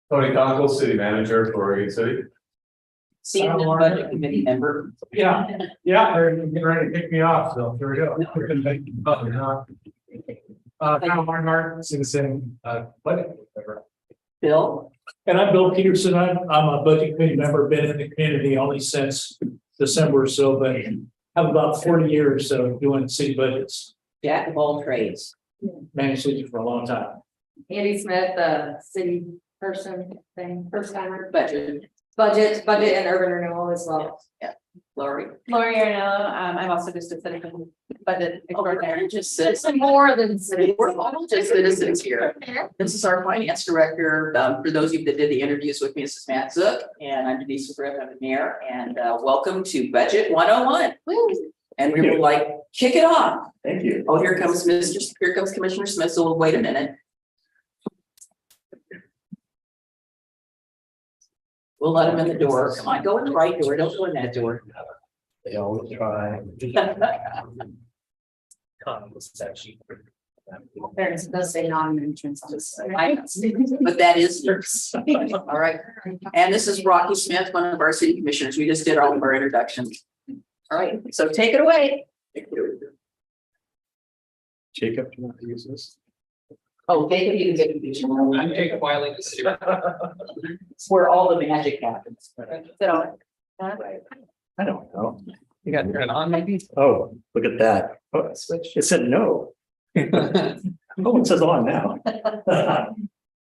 Tony Conkle, city manager for Oregon City. Senior budget committee member. Yeah, they're getting ready to kick me off, so here we go. Kyle Barnhart, citizen, budget member. Bill, And I'm Bill Peterson. I'm a budget committee member, been in the community only since December or so, but have about 40 years of doing city budgets. jack of all trades. Managed cities for a long time. Andy Smith, the city person thing, first timer, Budget, budget and urban renewal as well. Lori. Lori Arnello, I'm also just a citizen budget extraordinary. Just It's citizens. more than city. We're all just citizens here. This is our finance director. For those of you that did the interviews with me, this is Matt Zook, and I'm Denise Griffin, I'm the mayor, and welcome to Budget 101. And we would like kick it off. Thank you. Oh, here comes Commissioner Smith, so we'll wait a minute. We'll let him in the door. Come on, go in the right door. Don't go in that door. They always try. There's does say non-entrance on this. But that is yours. All right. And this is Rocky Smith, one of our city commissioners. We just did all of our introductions. All right, so take it away. Jacob, do you want to use this? Oh, Jacob, you can get the I'm Jacob Wiley, the city. It's where all the magic happens. So, I don't know. You got it on maybe? Oh, look at that. Oh, it said no. Oh, it says on now.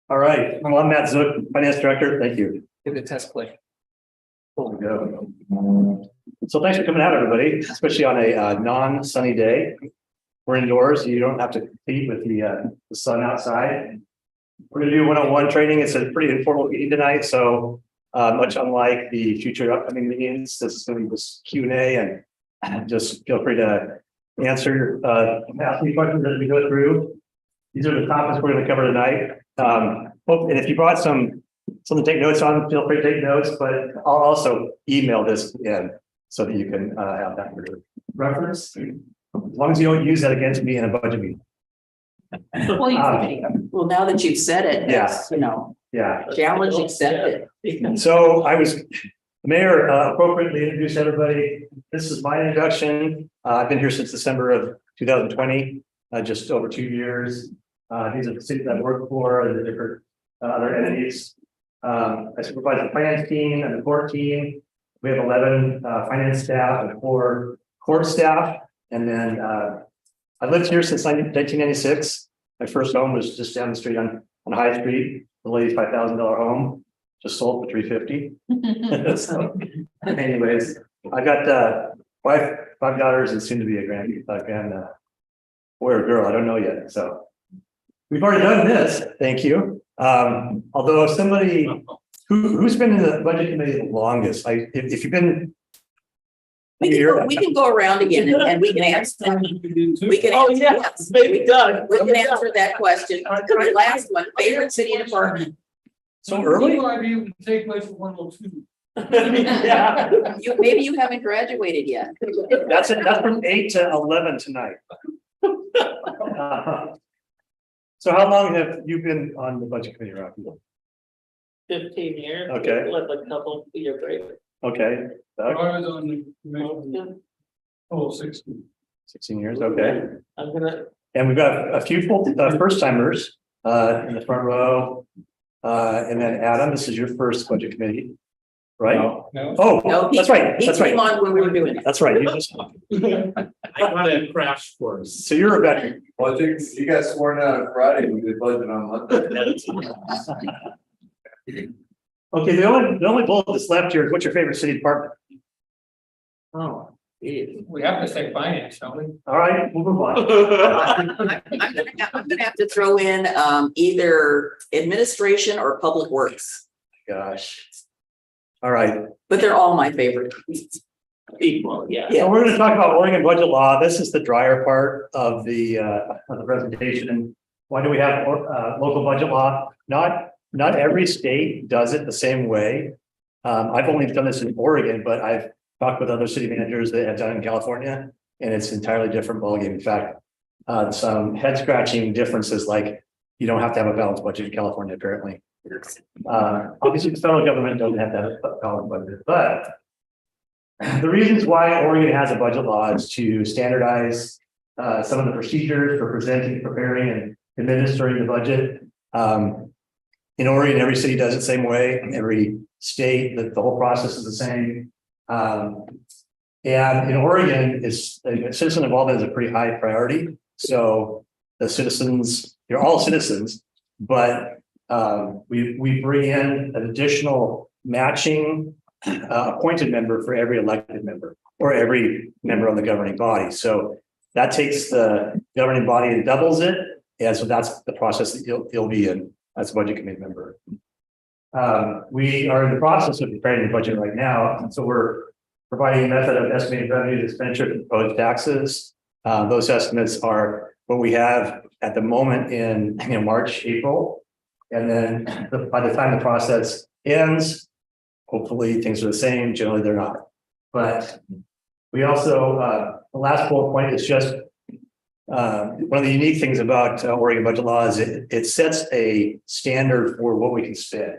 All right, well, I'm Matt Zook, finance director. Thank you. Give it a test play. There we go. So thanks for coming out, everybody, especially on a non-sunny day. We're indoors, so you don't have to compete with the sun outside. We're gonna do 101 training. It's a pretty informal meeting tonight, so much unlike the future upcoming meetings, this is gonna be this Q&A, and just feel free to answer, ask me questions as we go through. These are the topics we're gonna cover tonight. And if you brought something to take notes on, feel free to take notes, but I'll also email this in so that you can have that for reference. As long as you don't use that against me in a budget meeting. Well, now that you've said it, Yeah. it's, you know, Yeah. challenge accepted. So the mayor appropriately introduced everybody. This is my introduction. I've been here since December of 2020, just over 2 years. These are the cities I've worked for, the different other entities. I supervise the finance team and the court team. We have 11 finance staff and 4 court staff. And then I lived here since 1996. My first home was just down the street on High Street, the $85,000 home, just sold for $350,000. So, anyways, I got five daughters and soon to be a grand boy or girl, I don't know yet. So we've already done this. Thank you. Although somebody who's been in the budget committee the longest, if you've been. We can go around again and we can answer. We can. Oh, answer- yes, maybe done. We can answer that question. The last one, favorite city department. So early? I'd be able to take place for 102. Yeah. Maybe you haven't graduated yet. That's from 8 to 11 tonight. So how long have you been on the budget committee, Rocky? 15 years. Okay. Let a couple year break. Okay, I Doug, was on the commission. Oh, 16. 16 years, okay. I'm gonna, And we've got a few full first timers in the front row. And then Adam, this is your first budget committee, right? No. No, Oh, he- that's right, He that's came right. on when we were doing it. That's right. You just, I got a crash course. so you're a veteran. Well, I think you got sworn out on Friday, we did budget on Monday. Okay, the only bullet that's left here is what's your favorite city department? oh, geez. We have to say finance, don't we? All right, we'll move on. I'm gonna have to throw in either administration or public works, Gosh. All right, but they're all my favorite. Equal, yeah. Yeah. so we're going to talk about Oregon budget law. This is the drier part of the presentation. Why do we have local budget law? Not every state does it the same way. I've only done this in Oregon, but I've talked with other city managers that have done it in California, and it's entirely different ballgame. In fact, some head scratching differences, like you don't have to have a balanced budget in California, apparently. Obviously, the federal government doesn't have that power budget, but the reasons why Oregon has a budget law is to standardize some of the procedures for presenting, preparing, and administering the budget. In Oregon, every city does it the same way. Every state, the whole process is the same. And in Oregon, citizen involvement is a pretty high priority. So the citizens, you're all citizens, but we bring in an additional matching appointed member for every elected member or every member on the governing body. So that takes the governing body and doubles it. And so that's the process that you'll be in as a budget committee member. We are in the process of preparing the budget right now. So we're providing a method of estimating revenue, expenditure, and proposed taxes. Those estimates are what we have at the moment in March, April. And then by the time the process ends, hopefully things are the same. Generally, they're not. But we also, the last bullet point is just one of the unique things about Oregon budget law is it sets a standard for what we can spend.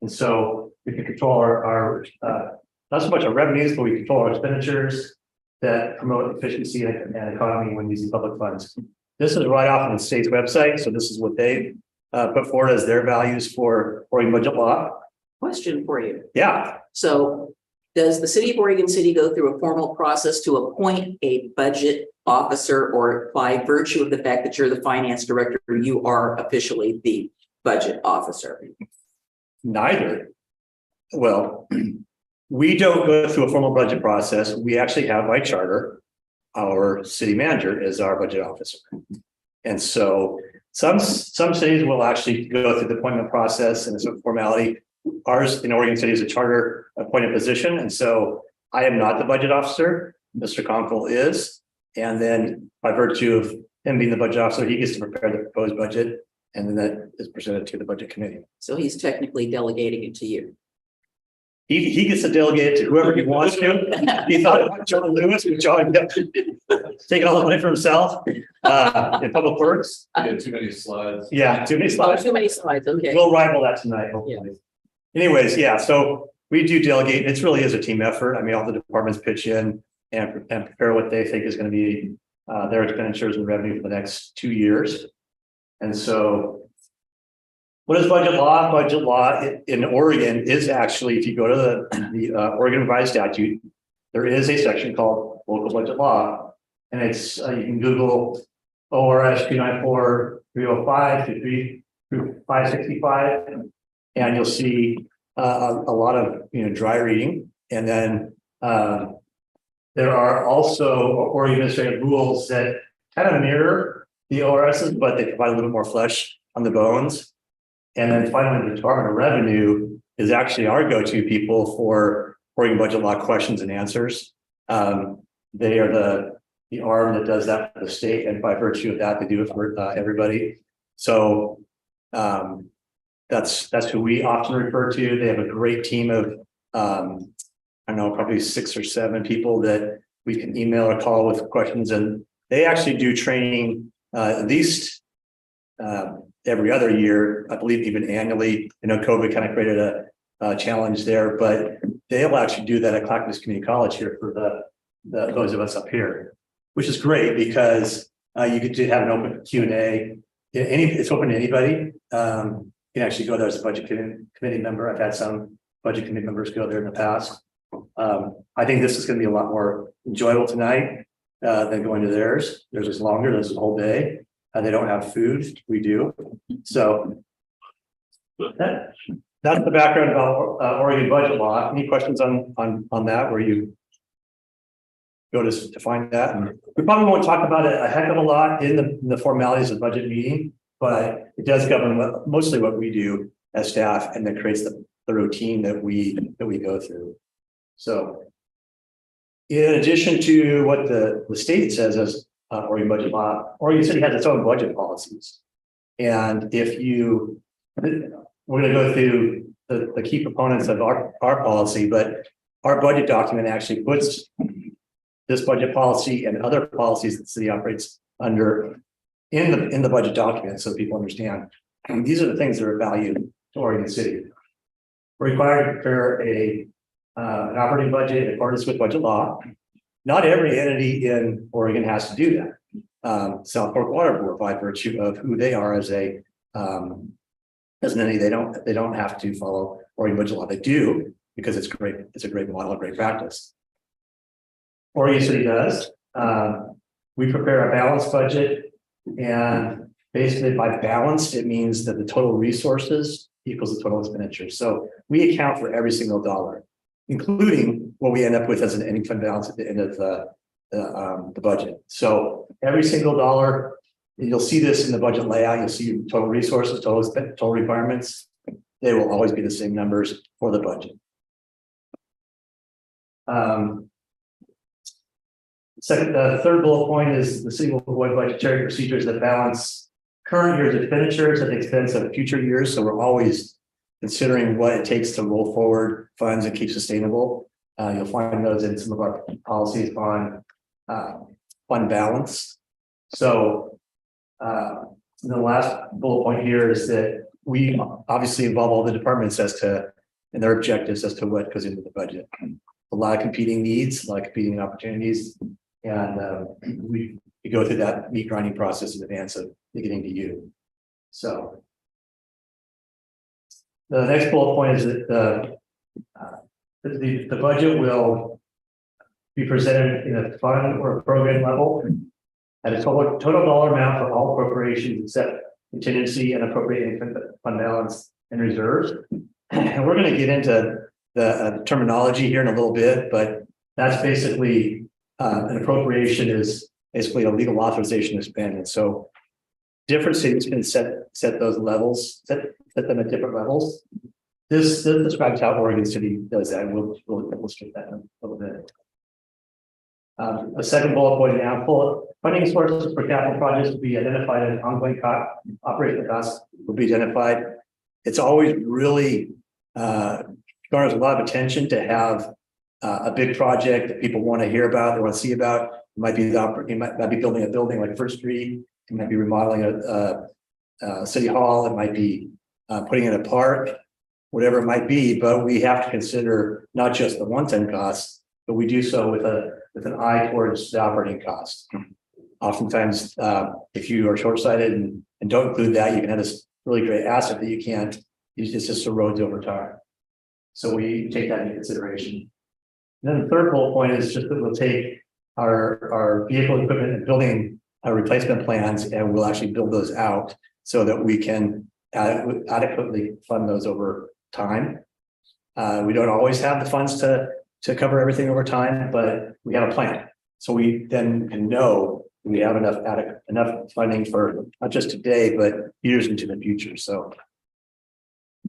And so we can control our not so much our revenues, but we control our expenditures that promote efficiency and economy when using public funds. This is right off on the state's website. So this is what they put forward as their values for Oregon budget law. Question for you. Yeah. So does the city of Oregon City go through a formal process to appoint a budget officer, or by virtue of the fact that you're the finance director, you are officially the budget officer? Neither. Well, we don't go through a formal budget process. We actually have by charter, our city manager is our budget officer. And so some cities will actually go through the appointment process and it's a formality. Ours in Oregon City is a charter appointed position. And so I am not the budget officer. Mr. Conkle is. And then by virtue of him being the budget officer, he gets to prepare the proposed budget. And then that is presented to the budget committee. So he's technically delegating it to you. He gets to delegate it to whoever he wants to. He thought about John Lewis, but John taking all the money for himself in public works. Yeah, too many slides. Yeah, too many Oh, slides. too many slides, okay. We'll rival that tonight, hopefully. Anyways, yeah, so we do delegate. It really is a team effort. I mean, all the departments pitch in and prepare what they think is going to be their expenditures and revenue for the next 2 years. And so what is budget law? Budget law in Oregon is actually, if you go to the Oregon Revised Statute, there is a section called local budget law. And it's, you can Google ORS 294-305 through 565, and you'll see a lot of, dry reading. And then there are also Oregon administrative rules that kind of mirror the ORSs, but they provide a little bit more flesh on the bones. And then finally, the Department of Revenue is actually our go-to people for Oregon budget law questions and answers. They are the arm that does that for the state, and by virtue of that, they do it for everybody. So that's who we often refer to. They have a great team of I don't know, probably 6 or 7 people that we can email or call with questions, and they actually do training at least every other year, I believe even annually. COVID kind of created a challenge there, but they'll actually do that at Clackamas Community College here for those of us up here, which is great because you get to have an open Q&A. It's open to anybody. You can actually go there as a budget committee member. I've had some budget committee members go there in the past. I think this is going to be a lot more enjoyable tonight than going to theirs. Theirs is longer. This is a whole day. They don't have food. We do. So that's the background about Oregon budget law. Any questions on that where you go to find that? And we probably won't talk about it a heck of a lot in the formalities of budget meeting, but it does govern mostly what we do as staff, and that creates the routine that we go through. So in addition to what the state says as Oregon budget law, Oregon City has its own budget policies. And we're going to go through the key components of our policy, but our budget document actually puts this budget policy and other policies that the city operates under in the budget document, so people understand. And these are the things that are valued to Oregon City. We're required to prepare an operating budget in accordance with budget law. Not every entity in Oregon has to do that. South Fork Water Board, by virtue of who they are as an entity, they don't have to follow Oregon budget law. They do because it's great. It's a great model, a great practice. Oregon City does. We prepare a balanced budget, and basically by balanced, it means that the total resources equals the total expenditure. So we account for every single dollar, including what we end up with as an ending fund balance at the end of the budget. So every single dollar, you'll see this in the budget layout. You'll see total resources, total requirements. They will always be the same numbers for the budget. The third bullet point is the city will avoid budgetary procedures that balance current year's expenditures at the expense of future years. So we're always considering what it takes to roll forward funds and keep sustainable. You'll find those in some of our policies on fund balance. So the last bullet point here is that we obviously involve all the departments as to and their objectives as to what goes into the budget. A lot of competing needs, a lot of competing opportunities, and we go through that meat grinding process in advance of getting to you. So the next bullet point is that the budget will be presented in a fund or a program level at a total dollar amount for all appropriations except contingency and appropriating fund balance and reserves. And we're going to get into the terminology here in a little bit, but that's basically an appropriation is basically a legal authorization to spend. And so different cities can set those levels, set them at different levels. This describes how Oregon City does that. We'll illustrate that in a little bit. The second bullet point now, funding sources for capital projects will be identified and ongoing operational costs will be identified. It's always really garners a lot of attention to have a big project that people want to hear about, they want to see about. It might be you might be building a building like First Street. It might be remodeling a city hall. It might be putting in a park, whatever it might be. But we have to consider not just the one-time costs, but we do so with an eye towards the operating costs. Oftentimes, if you are short-sighted and don't include that, you can have this really great asset that you can't. It just erodes over time. So we take that into consideration. And then the third bullet point is just that we'll take our vehicle equipment and building replacement plans, and we'll actually build those out so that we can adequately fund those over time. We don't always have the funds to cover everything over time, but we have a plan. So we then can know we have enough funding for not just today, but years into the future. So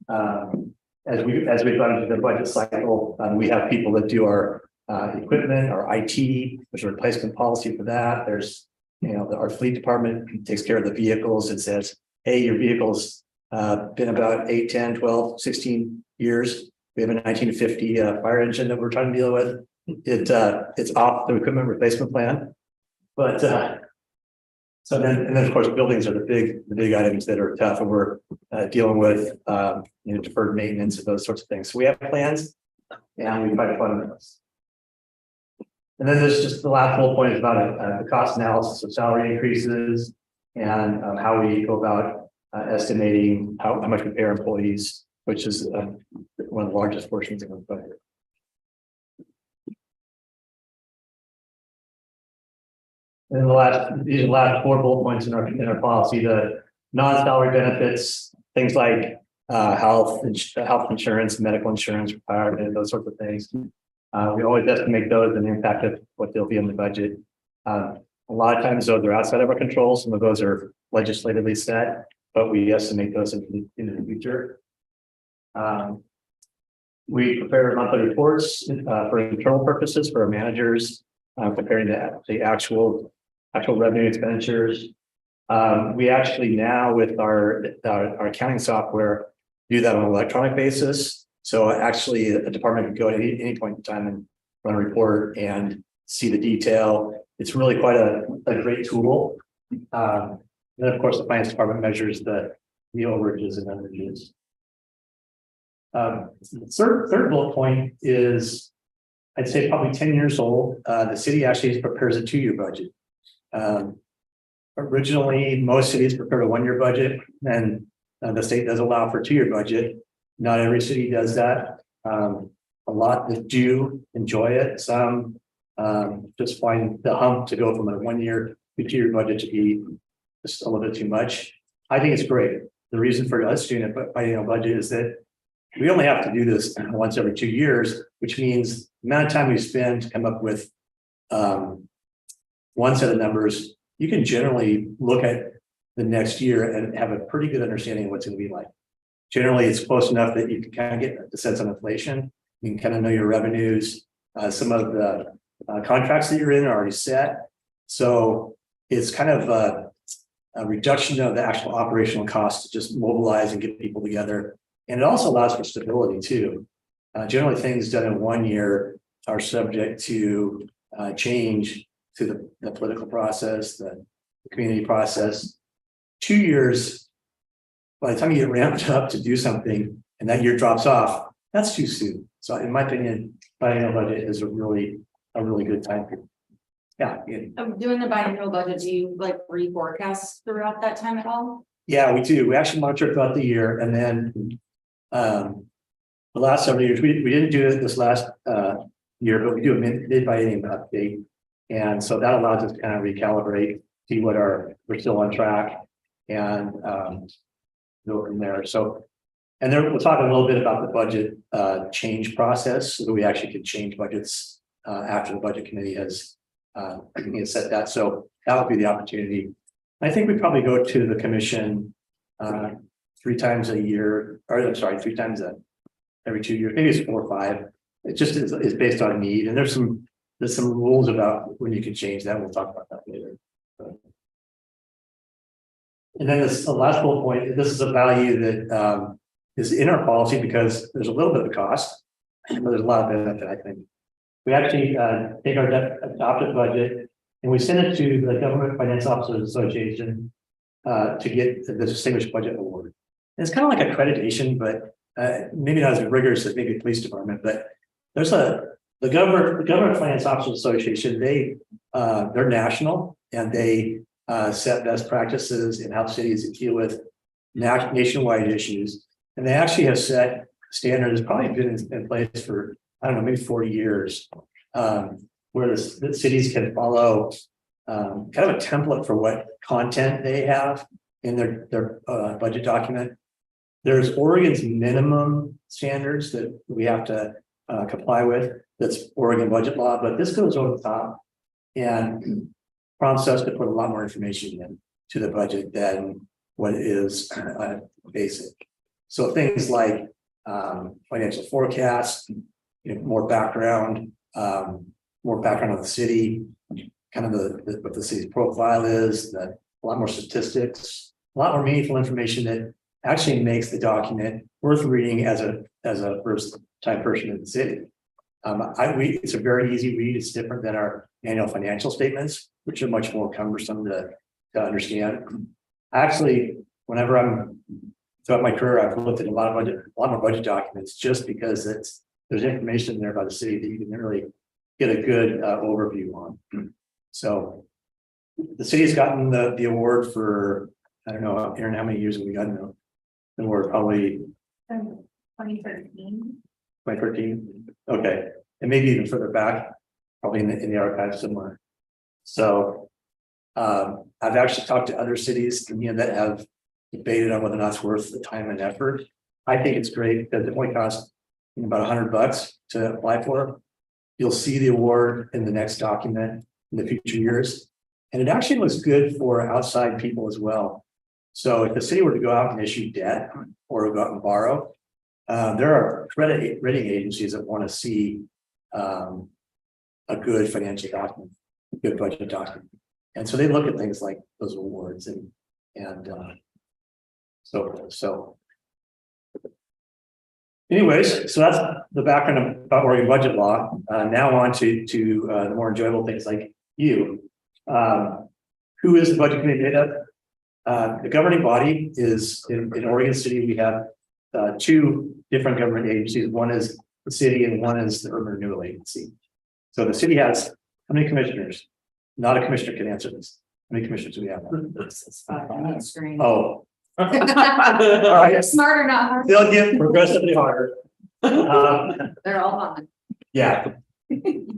as we've gone into the budget cycle, we have people that do our equipment, our IT, there's a replacement policy for that. There's, our fleet department takes care of the vehicles. It says, hey, your vehicle's been about 8, 10, 12, 16 years. We have a 1950 fire engine that we're trying to deal with. It's off the equipment replacement plan. But so then of course buildings are the big items that are tough, and we're dealing with deferred maintenance and those sorts of things. So we have plans, and we try to fund those. And then there's just the last bullet point is about the cost analysis of salary increases and how we go about estimating how much we pay our employees, which is one of the largest portions of the budget. And these are the last 4 bullet points in our policy: the non-salary benefits, things like health insurance, medical insurance, retirement, those sorts of things. We always estimate those and the impact of what they'll be in the budget. A lot of times those are outside of our control. Some of those are legislatively set, but we estimate those into the future. We prepare monthly reports for internal purposes for our managers, comparing the actual revenue expenditures. We actually now with our accounting software do that on an electronic basis. So actually a department can go at any point in time and run a report and see the detail. It's really quite a great tool. And then of course the finance department measures the overages and underages. Third bullet point is, I'd say probably 10 years old. The city actually prepares a 2-year budget. Originally, most cities prepared a 1-year budget, and the state does allow for a 2-year budget. Not every city does that. A lot that do enjoy it. Some just find the hump to go from a 1-year to 2-year budget to be just a little bit too much. I think it's great. The reason for us doing a biennial budget is that we only have to do this once every 2 years, which means the amount of time we spend to come up with one set of numbers, you can generally look at the next year and have a pretty good understanding of what's going to be like. Generally, it's close enough that you can kind of get the sense of inflation. You can kind of know your revenues. Some of the contracts that you're in are already set. So it's kind of a reduction of the actual operational costs to just mobilize and get people together. And it also allows for stability too. Generally, things done in 1 year are subject to change through the political process, the community process. 2 years, by the time you get ramped up to do something and that year drops off, that's too soon. So in my opinion, biennial budget is a really good time period. Yeah. Doing the biannual budget, do you like reforecast throughout that time at all? Yeah, we do. We actually monitor it throughout the year, and then the last several years, we didn't do it this last year, but we do a mid-biennium update, and so that allows us to kind of recalibrate, see what we're still on track, and go from there. So, and then we'll talk a little bit about the budget change process, so that we actually can change budgets after the budget committee has set that. So that would be the opportunity. I think we probably go to the commission 3 times a year, or I'm sorry, 3 times every 2 years, maybe it's 4 or 5. It just is based on need. And there's some rules about when you can change that. We'll talk about that later. And then the last bullet point, this is a value that is in our policy because there's a little bit of cost, but there's a lot of benefit, I think. We actually take our adopted budget and we send it to the Government Finance Officers Association to get the Distinguished Budget Award. And it's kind of like accreditation, but maybe not as rigorous as maybe police department. But there's the Government Finance Officers Association. They're national and they set best practices in how cities deal with nationwide issues. And they actually have set standards. It's probably been in place for, I don't know, maybe 40 years, where the cities can follow kind of a template for what content they have in their budget document. There's Oregon's minimum standards that we have to comply with. That's Oregon budget law, but this goes over the top and prompts us to put a lot more information into the budget than what is basic. So things like financial forecasts, more background on the city, kind of what the city's profile is, a lot more statistics, a lot more meaningful information that actually makes the document worth reading as a first time person in the city. It's a very easy read. It's different than our annual financial statements, which are much more cumbersome to understand. Actually, whenever throughout my career, I've looked at a lot more budget documents just because there's information in there about the city that you can really get a good overview on. So the city has gotten the award for, I don't know, Aaron, how many years have we gotten the award? Probably 2013. 2013. Okay, and maybe even further back, probably in the archives somewhere. So I've actually talked to other cities that have debated on whether or not it's worth the time and effort. I think it's great because it only costs about $100 to apply for. You'll see the award in the next document in the future years. And it actually looks good for outside people as well. So if the city were to go out and issue debt or go out and borrow, there are credit rating agencies that want to see a good financial document, a good budget document. And so they look at things like those awards and so forth. So anyways, so that's the background about Oregon budget law. Now on to the more enjoyable things like you. Who is the budget committee made of? The governing body is in Oregon City. We have two different government agencies. One is the city and one is the urban renewal agency. So the city has how many commissioners? Not a commissioner can answer this. How many commissioners do we have? Screen. Oh, all right. Smarter, not hard. They'll get progressively harder. They're all on. Yeah.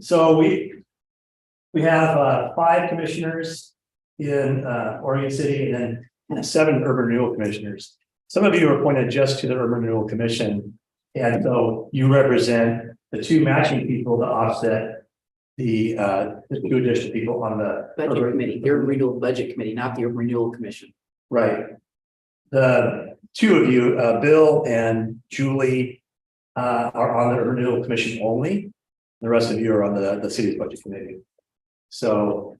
So we have 5 commissioners in Oregon City and then 7 urban renewal commissioners. Some of you are appointed just to the Urban Renewal Commission. And so you represent the 2 matching people to offset the 2 additional people on the Budget committee, the urban renewal budget committee, not the urban renewal commission. Right. The 2 of you, Bill and Julie, are on the Urban Renewal Commission only. The rest of you are on the city's budget committee. So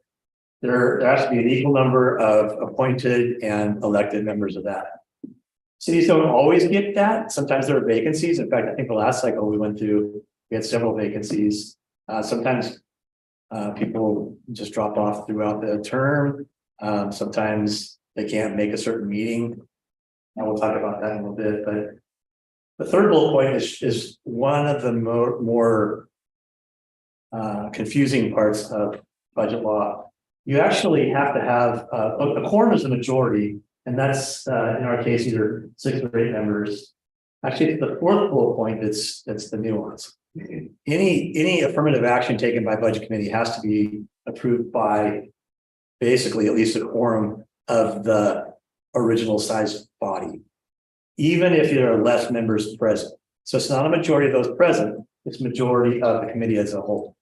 there has to be an equal number of appointed and elected members of that. Cities don't always get that. Sometimes there are vacancies. In fact, I think the last cycle we went through, we had several vacancies. Sometimes people just drop off throughout the term. Sometimes they can't make a certain meeting. And we'll talk about that in a little bit, but the third bullet point is one of the more confusing parts of budget law. You actually have to have a quorum is the majority, and that's in our case either 6 or 8 members. Actually, it's the 4th bullet point that's the nuance. Any affirmative action taken by budget committee has to be approved by basically at least a quorum of the original size body, even if there are less members present. So it's not a majority of those present, it's majority of the committee as a whole.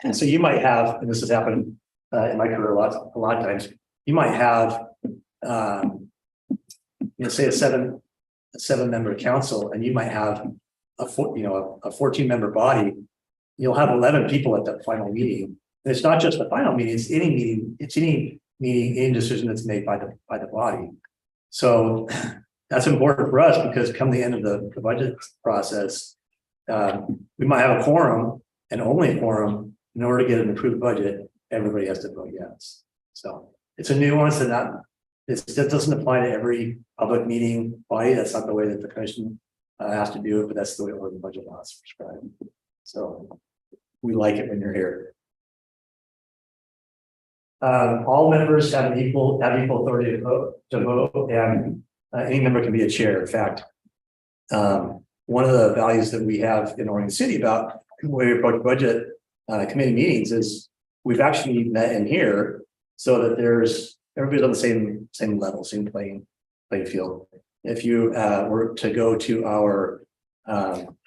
And so you might have, and this has happened in my career a lot of times, you might have say a 7-member council, and you might have a 14-member body. You'll have 11 people at the final meeting. And it's not just the final meeting, it's any meeting, any decision that's made by the body. So that's important for us because come the end of the budget process, we might have a quorum and only a quorum. In order to get an approved budget, everybody has to vote yes. So it's a nuance and that doesn't apply to every public meeting body. That's not the way that the commission has to do it, but that's the way the budget law is prescribed. So we like it when you're here. All members have equal authority to vote, and any member can be a chair. In fact, one of the values that we have in Oregon City about the way we approach budget committee meetings is we've actually met in here so that everybody's on the same level, same playing field. If you were to go to our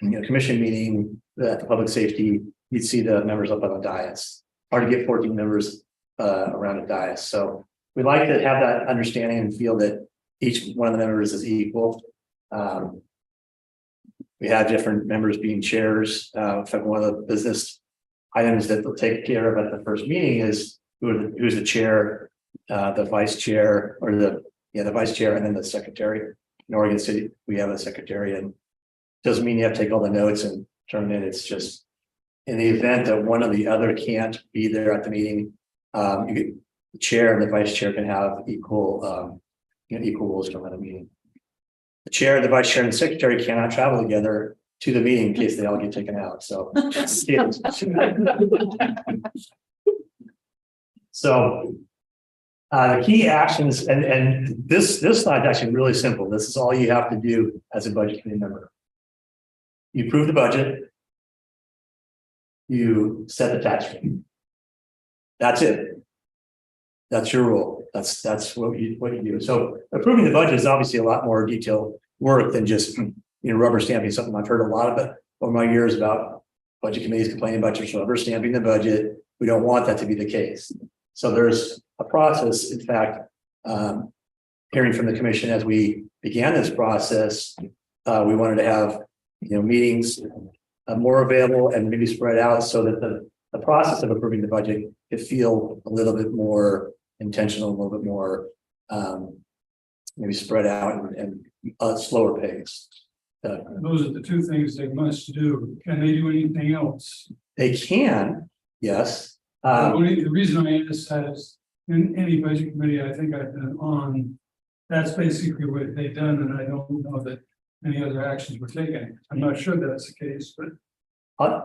commission meeting at the public safety, you'd see the members up on the dais. Hard to get 14 members around a dais. So we like to have that understanding and feel that each one of the members is equal. We have different members being chairs. In fact, one of the business items that they'll take care of at the first meeting is who's the chair, the vice chair, or the vice chair, and then the secretary. In Oregon City, we have a secretary, and doesn't mean you have to take all the notes and turn them in. It's just in the event that one or the other can't be there at the meeting, the chair and the vice chair can have equal roles to run a meeting. The chair, the vice chair, and the secretary cannot travel together to the meeting in case they all get taken out. So, the key actions, and this slide is actually really simple. This is all you have to do as a budget committee member. You approve the budget. You set the tax rate. That's it. That's your rule. That's what you do. So approving the budget is obviously a lot more detailed work than just rubber stamping something. I've heard a lot of it over my years about budget committees complaining about just rubber stamping the budget. We don't want that to be the case. So there's a process. In fact, hearing from the commission as we began this process, we wanted to have meetings more available and maybe spread out so that the process of approving the budget could feel a little bit more intentional, a little bit more maybe spread out and slower pace. Those are the 2 things they must do. Can they do anything else? They can, yes. The reason I ask that is in any budget committee I think I've been on, that's basically what they've done, and I don't know that any other actions were taken. I'm not sure that's the case, but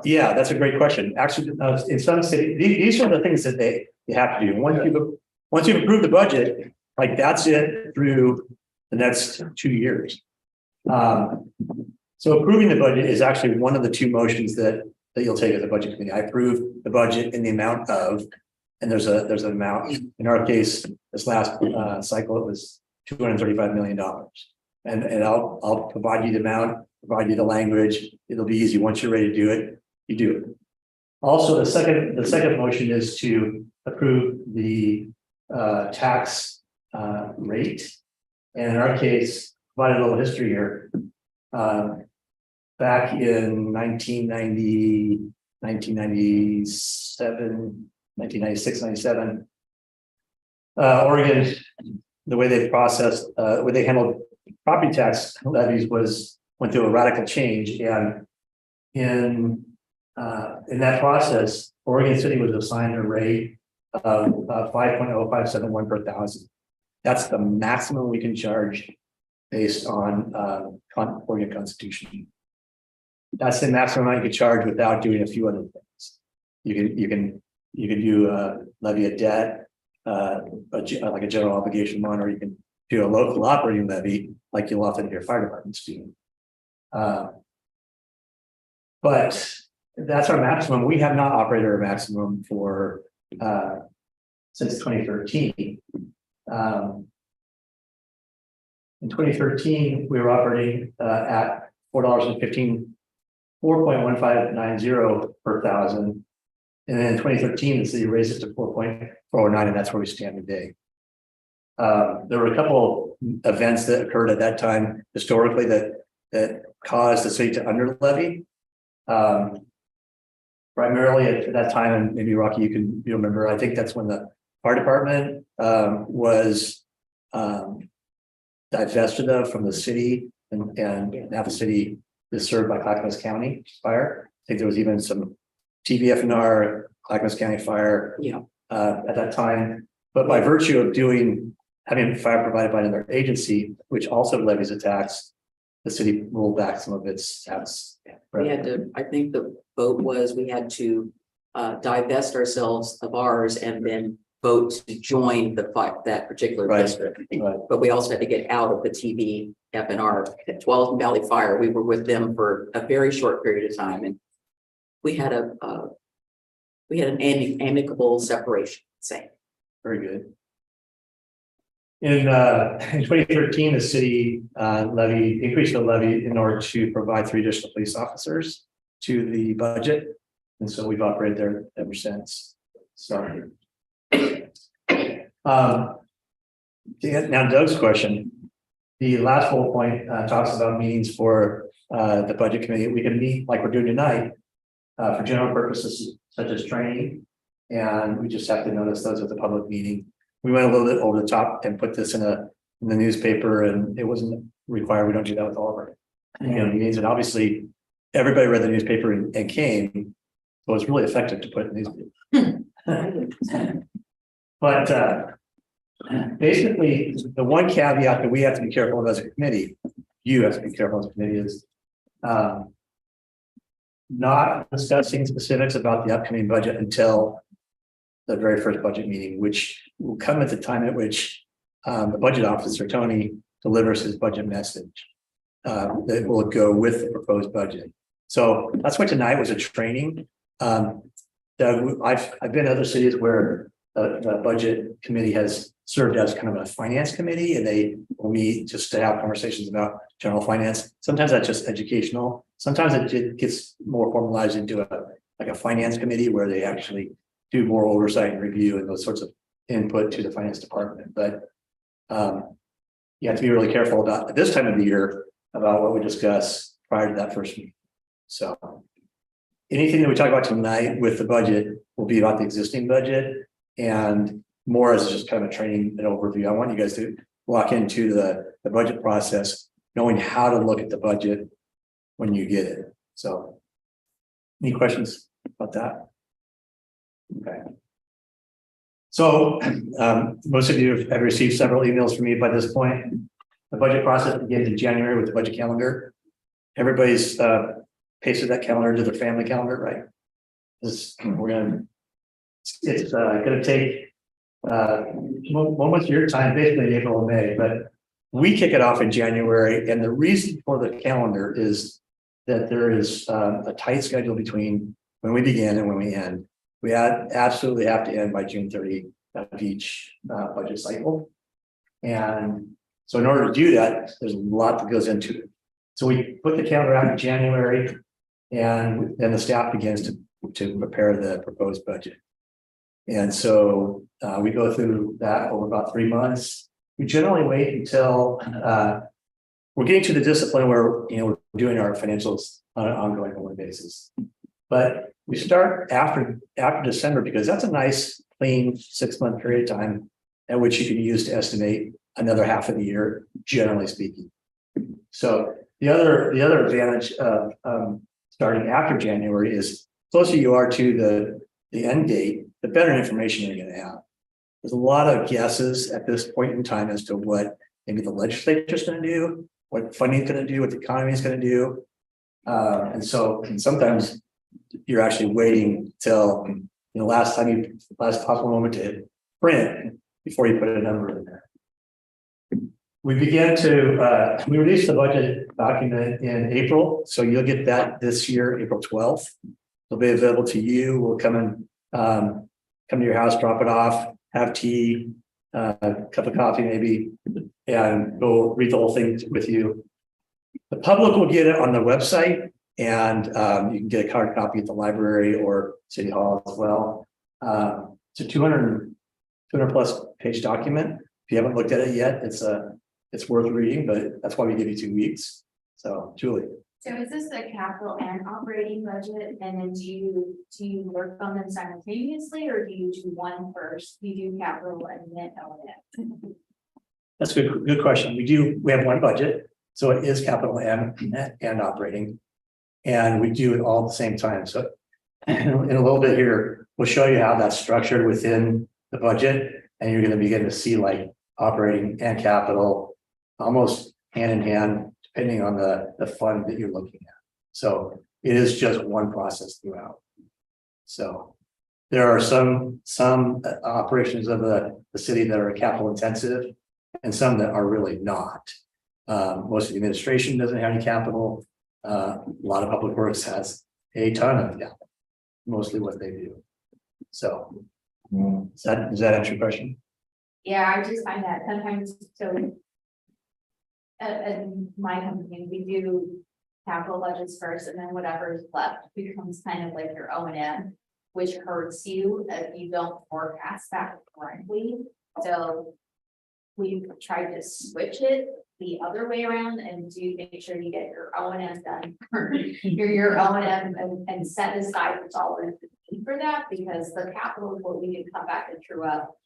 Yeah, that's a great question. Actually, in some cities, these are the things that they have to do. Once you've approved the budget, like that's it through the next 2 years. So approving the budget is actually one of the two motions that you'll take as a budget committee. I approve the budget in the amount of, and there's an amount. In our case, this last cycle, it was $235 million. And I'll provide you the amount, provide you the language. It'll be easy. Once you're ready to do it, you do it. Also, the second motion is to approve the tax rate. And in our case, provide a little history here. Back in 1996, 97, Oregon, the way they processed, where they handled property tax levies went through a radical change, and in that process, Oregon City was assigned a rate of 5.0571 per thousand. That's the maximum we can charge based on Oregon Constitution. That's the maximum amount you can charge without doing a few other things. You can do levy a debt, like a general obligation bond, or you can do a local operating levy, like you'll often hear fire departments do. But that's our maximum. We have not operated our maximum for since 2013. In 2013, we were operating at $4.1590 per thousand. And then in 2013, the city raised it to 4.409, and that's where we stand today. There were a couple events that occurred at that time historically that caused the city to under levy. Primarily at that time, and maybe Rocky, you remember, I think that's when the fire department was divested from the city, and now the city is served by Clackamas County Fire. I think there was even some TVFNR, Clackamas County Fire, at that time. But by virtue of having fire provided by another agency, which also levies a tax, the city rolled back some of its tax. We had to, I think the vote was we had to divest ourselves of ours and then vote to join that particular district. Right. But we also had to get out of the TVFNR at Tualatin Valley Fire. We were with them for a very short period of time, and we had an amicable separation. Say, Very good. In 2013, the city increased the levy in order to provide 3 additional police officers to the budget. And so we've operated there ever since. So now Doug's question, the last bullet point talks about meetings for the budget committee. We can meet like we're doing tonight for general purposes such as training, and we just have to notice those at the public meeting. We went a little bit over the top and put this in the newspaper, and it wasn't required. We don't do that with all of our meetings. And obviously, everybody read the newspaper and came, so it's really effective to put in the newspaper. But basically, the one caveat that we have to be careful of as a committee, you have to be careful as a committee, is not discussing specifics about the upcoming budget until the very first budget meeting, which will come at the time at which the budget officer, Tony, delivers his budget message that will go with the proposed budget. So that's why tonight was a training. I've been in other cities where the budget committee has served as kind of a finance committee, and they will meet just to have conversations about general finance. Sometimes that's just educational. Sometimes it gets more formalized into a finance committee where they actually do more oversight and review and those sorts of input to the finance department. But you have to be really careful about at this time of the year about what we discuss prior to that first meeting. So anything that we talk about tonight with the budget will be about the existing budget, and more as just kind of a training and overview. I want you guys to walk into the budget process knowing how to look at the budget when you get it. So any questions about that? Okay. So most of you have received several emails from me by this point. The budget process begins in January with the budget calendar. Everybody's pasted that calendar to their family calendar, right? It's gonna take most of your time, basically April and May, but we kick it off in January, and the reason for the calendar is that there is a tight schedule between when we begin and when we end. We absolutely have to end by June 30 of each budget cycle. And so in order to do that, there's a lot that goes into it. So we put the calendar out in January, and then the staff begins to prepare the proposed budget. And so we go through that over about 3 months. We generally wait until we're getting to the discipline where, you know, we're doing our financials on an ongoing basis. But we start after December, because that's a nice clean 6-month period of time at which you can use to estimate another half of the year, generally speaking. So the other advantage of starting after January is closer you are to the end date, the better information you're going to have. There's a lot of guesses at this point in time as to what maybe the legislature is going to do, what funding is going to do, what the economy is going to do. And sometimes you're actually waiting till last possible moment to print before you put a number in there. We began to we released the budget document in April, so you'll get that this year, April 12th. It'll be available to you. We'll come and come to your house, drop it off, have tea, a cup of coffee maybe, and go read the whole thing with you. The public will get it on the website, and you can get a hard copy at the library or City Hall as well. It's a 200 plus page document. If you haven't looked at it yet, it's worth reading, but that's why we give you 2 weeks. So, Julie. So is this a capital and operating budget? And then do you work on them simultaneously, or do you do one first? You do capital and then O&M? That's a good question. We have one budget, so it is capital and operating, and we do it all at the same time. So in a little bit here, we'll show you how that's structured within the budget, and you're going to begin to see like operating and capital almost hand in hand, depending on the fund that you're looking at. So it is just one process throughout. So there are some operations of the city that are capital intensive, and some that are really not. Most of the administration doesn't have any capital. A lot of public works has a ton of capital, mostly what they do. So does that answer your question? Yeah, I just find that sometimes, so at my company, we do capital budgets first, and then whatever's left becomes kind of like your O&M, which hurts you if you don't forecast that correctly. So we tried to switch it the other way around and make sure you get your O&M done. your O&M and set aside the dollars for that, because the capital is what we can come back and true up,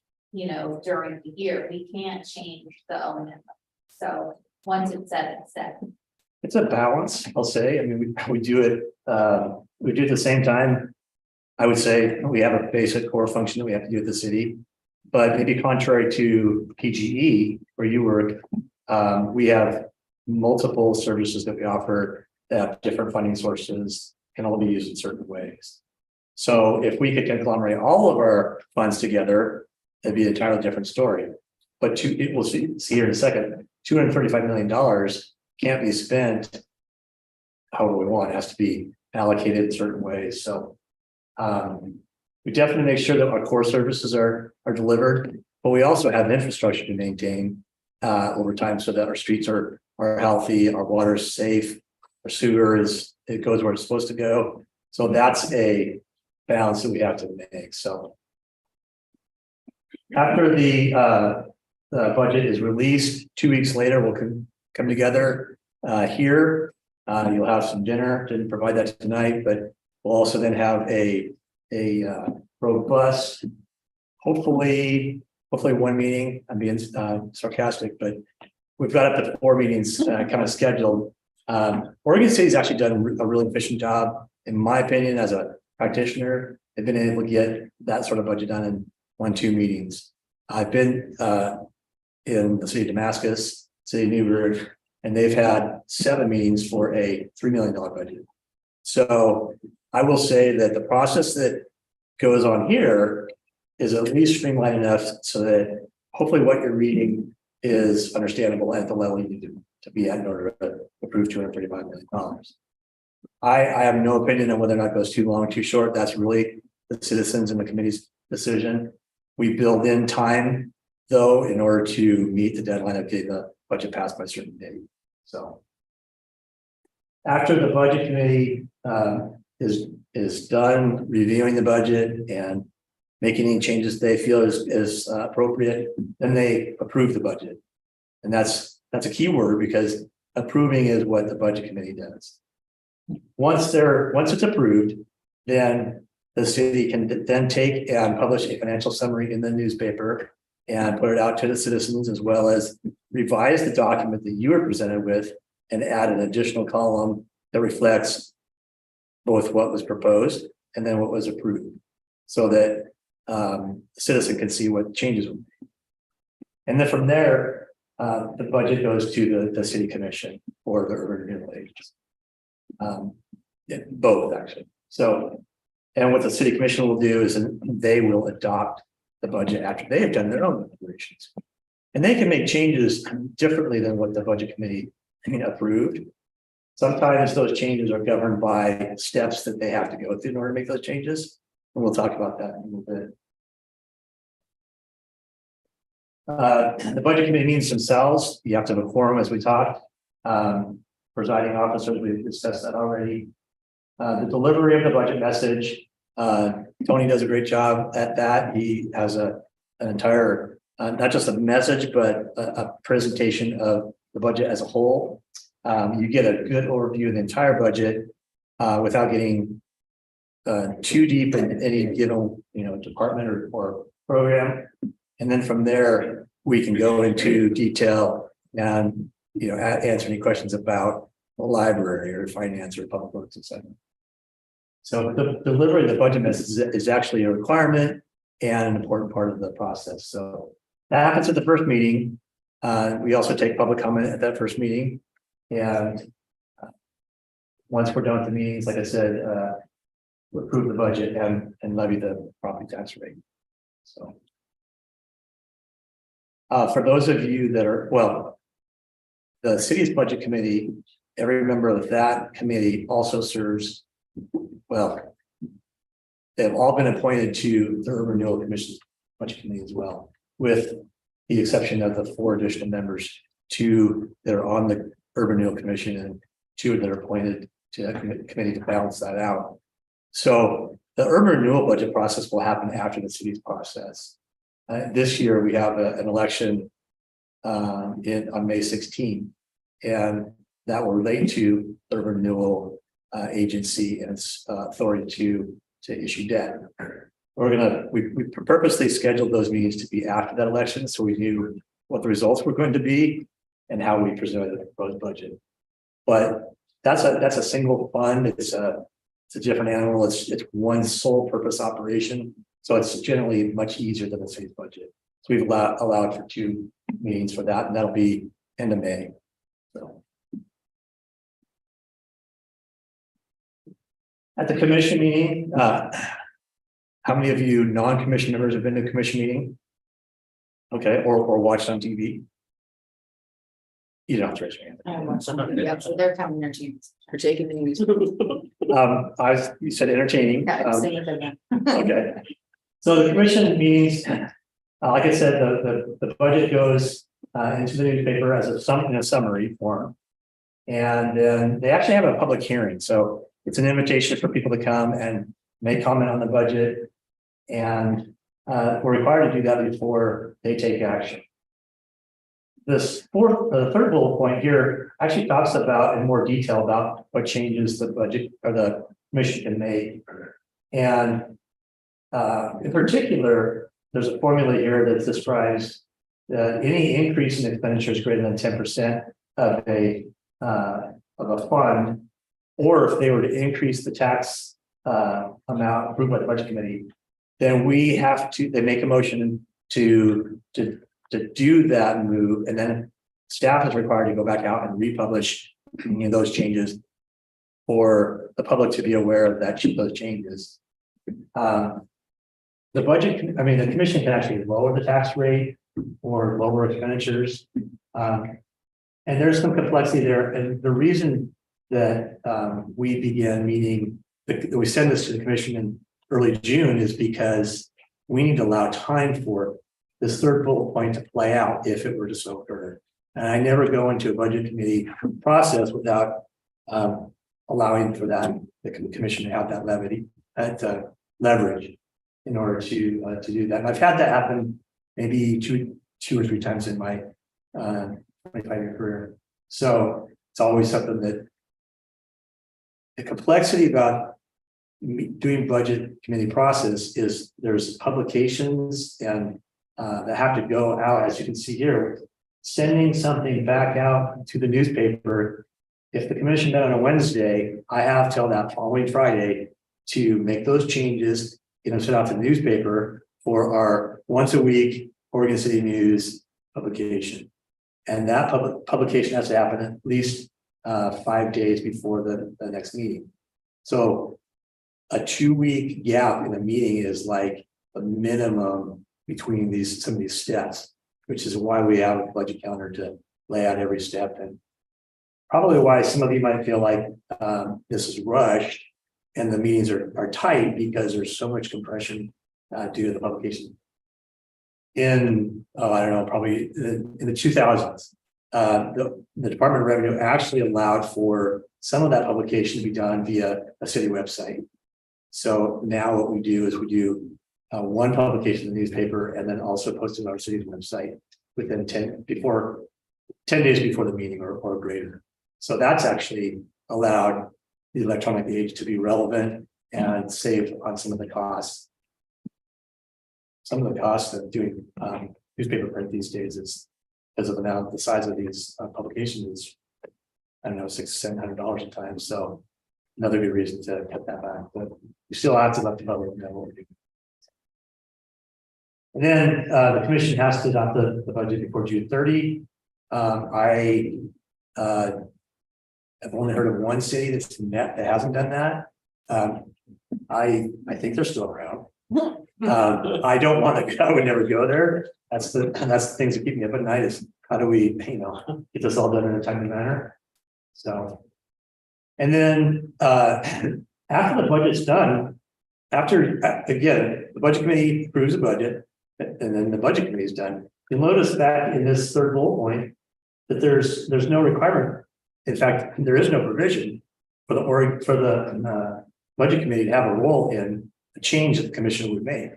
during the year. We can't change the O&M. So once it's set, it's set. It's a balance, I'll say. I mean, we do it at the same time. I would say we have a basic core function that we have to do at the city, but maybe contrary to PGE, where you work, we have multiple services that we offer that have different funding sources, can all be used in certain ways. So if we could conglomerate all of our funds together, it'd be an entirely different story. But we'll see here in a second, $235 million can't be spent however we want. It has to be allocated in certain ways. So we definitely make sure that our core services are delivered, but we also have infrastructure to maintain over time so that our streets are healthy, our water is safe, our sewer it goes where it's supposed to go. So that's a balance that we have to make. So after the budget is released, 2 weeks later, we'll come together here. You'll have some dinner. Didn't provide that tonight, but we'll also then have a robust, hopefully 1 meeting. I'm being sarcastic, but we've got up to 4 meetings kind of scheduled. Oregon City's actually done a really efficient job, in my opinion, as a practitioner. They've been able to get that sort of budget done in 1-2 meetings. I've been in the city of Damascus, City of Newburgh, and they've had 7 meetings for a $3 million budget. So I will say that the process that goes on here is at least streamlined enough so that hopefully what you're reading is understandable at the level you need to be at in order to approve $235 million. I have no opinion on whether or not it goes too long, too short. That's really the citizens and the committee's decision. We build in time, though, in order to meet the deadline of getting the budget passed by a certain date. So after the budget committee is done reviewing the budget and making any changes they feel is appropriate, then they approve the budget. And that's a key word because approving is what the budget committee does. Once it's approved, then the city can then take and publish a financial summary in the newspaper and put it out to the citizens, as well as revise the document that you were presented with and add an additional column that reflects both what was proposed and then what was approved, so that the citizen can see what changes were made. And then from there, the budget goes to the city commission or the urban renewal agency. Both actually. So, and what the city commission will do is they will adopt the budget after they have done their own deliberations. And they can make changes differently than what the budget committee approved. Sometimes those changes are governed by steps that they have to go through in order to make those changes. And we'll talk about that in a little bit. The budget committee meetings themselves, you have to have a quorum as we talked. Presiding officers, we've discussed that already. The delivery of the budget message, Tony does a great job at that. He has an entire, not just a message, but a presentation of the budget as a whole. You get a good overview of the entire budget without getting too deep in any given department or program. And then from there, we can go into detail and answer any questions about the library or finance or public works, etc. So the delivery of the budget message is actually a requirement and an important part of the process. So that happens at the first meeting. We also take public comment at that first meeting. And once we're done with the meetings, like I said, we approve the budget and levy the property tax rate. So for those of you that are, well, the city's budget committee, every member of that committee also serves, well, they've all been appointed to the Urban Renewal Commission's budget committee as well, with the exception of the 4 additional members, 2 that are on the Urban Renewal Commission and 2 that are appointed to that committee to balance that out. So the urban renewal budget process will happen after the city's process. This year we have an election on May 16, and that will relate to the urban renewal agency and its authority to issue debt. We purposely scheduled those meetings to be after that election, so we knew what the results were going to be and how we presented the proposed budget. But that's a single fund. It's a different animal. It's one sole purpose operation. So it's generally much easier than the city's budget. So we've allowed for 2 meetings for that, and that'll be end of May. So at the commission meeting, how many of you non-commission members have been to a commission meeting? Okay, or watched on TV? You don't have to raise your hand. Yeah, so they're coming there to partake in the news. You said entertaining. Yeah, same with them. Okay. So the commission meetings, like I said, the budget goes into the newspaper as in a summary form. And then they actually have a public hearing. So it's an invitation for people to come and make comment on the budget. And we're required to do that before they take action. The third bullet point here actually talks about in more detail about what changes the budget or the commission can make. And in particular, there's a formula here that describes that any increase in expenditures greater than 10% of a fund, or if they were to increase the tax amount approved by the budget committee, then they make a motion to do that move, and then staff is required to go back out and republish those changes for the public to be aware of those changes. The budget, I mean, the commission can actually lower the tax rate or lower expenditures. And there's some complexity there. And the reason that we began meeting, we send this to the commission in early June is because we need to allow time for this third bullet point to play out if it were to so occur. And I never go into a budget committee process without allowing for that, the commission to have that leverage in order to do that. And I've had that happen maybe two or three times in my 25-year career. So it's always something that the complexity about doing budget committee process is there's publications and that have to go out, as you can see here, sending something back out to the newspaper. If the commission met on a Wednesday, I have till that following Friday to make those changes, send out to the newspaper for our once a week Oregon City News publication. And that publication has to happen at least 5 days before the next meeting. So a 2-week gap in a meeting is like the minimum between some of these steps, which is why we have a budget calendar to lay out every step, and probably why some of you might feel like this is rushed and the meetings are tight because there's so much compression due to the publication. In, I don't know, probably in the 2000s, the Department of Revenue actually allowed for some of that publication to be done via a city website. So now what we do is we do one publication in the newspaper and then also post it on our city's website within 10 days before the meeting or greater. So that's actually allowed the electronic age to be relevant and save on some of the costs. Some of the costs of doing newspaper print these days is because of the size of these publications is, I don't know, $600-700 a time. So another good reason to cut that back, but you still have to let the public know what we're doing. And then the commission has to adopt the budget before June 30. I have only heard of one city that hasn't done that. I think they're still around. I don't want to. I would never go there. That's the things that keep me up at night. Is how do we, get this all done in a timely manner? So, and then after the budget's done, again the budget committee approves the budget, and then the budget committee is done. You'll notice that in this third bullet point that there's no requirement. In fact, there is no provision for the budget committee to have a role in a change that the commission would make.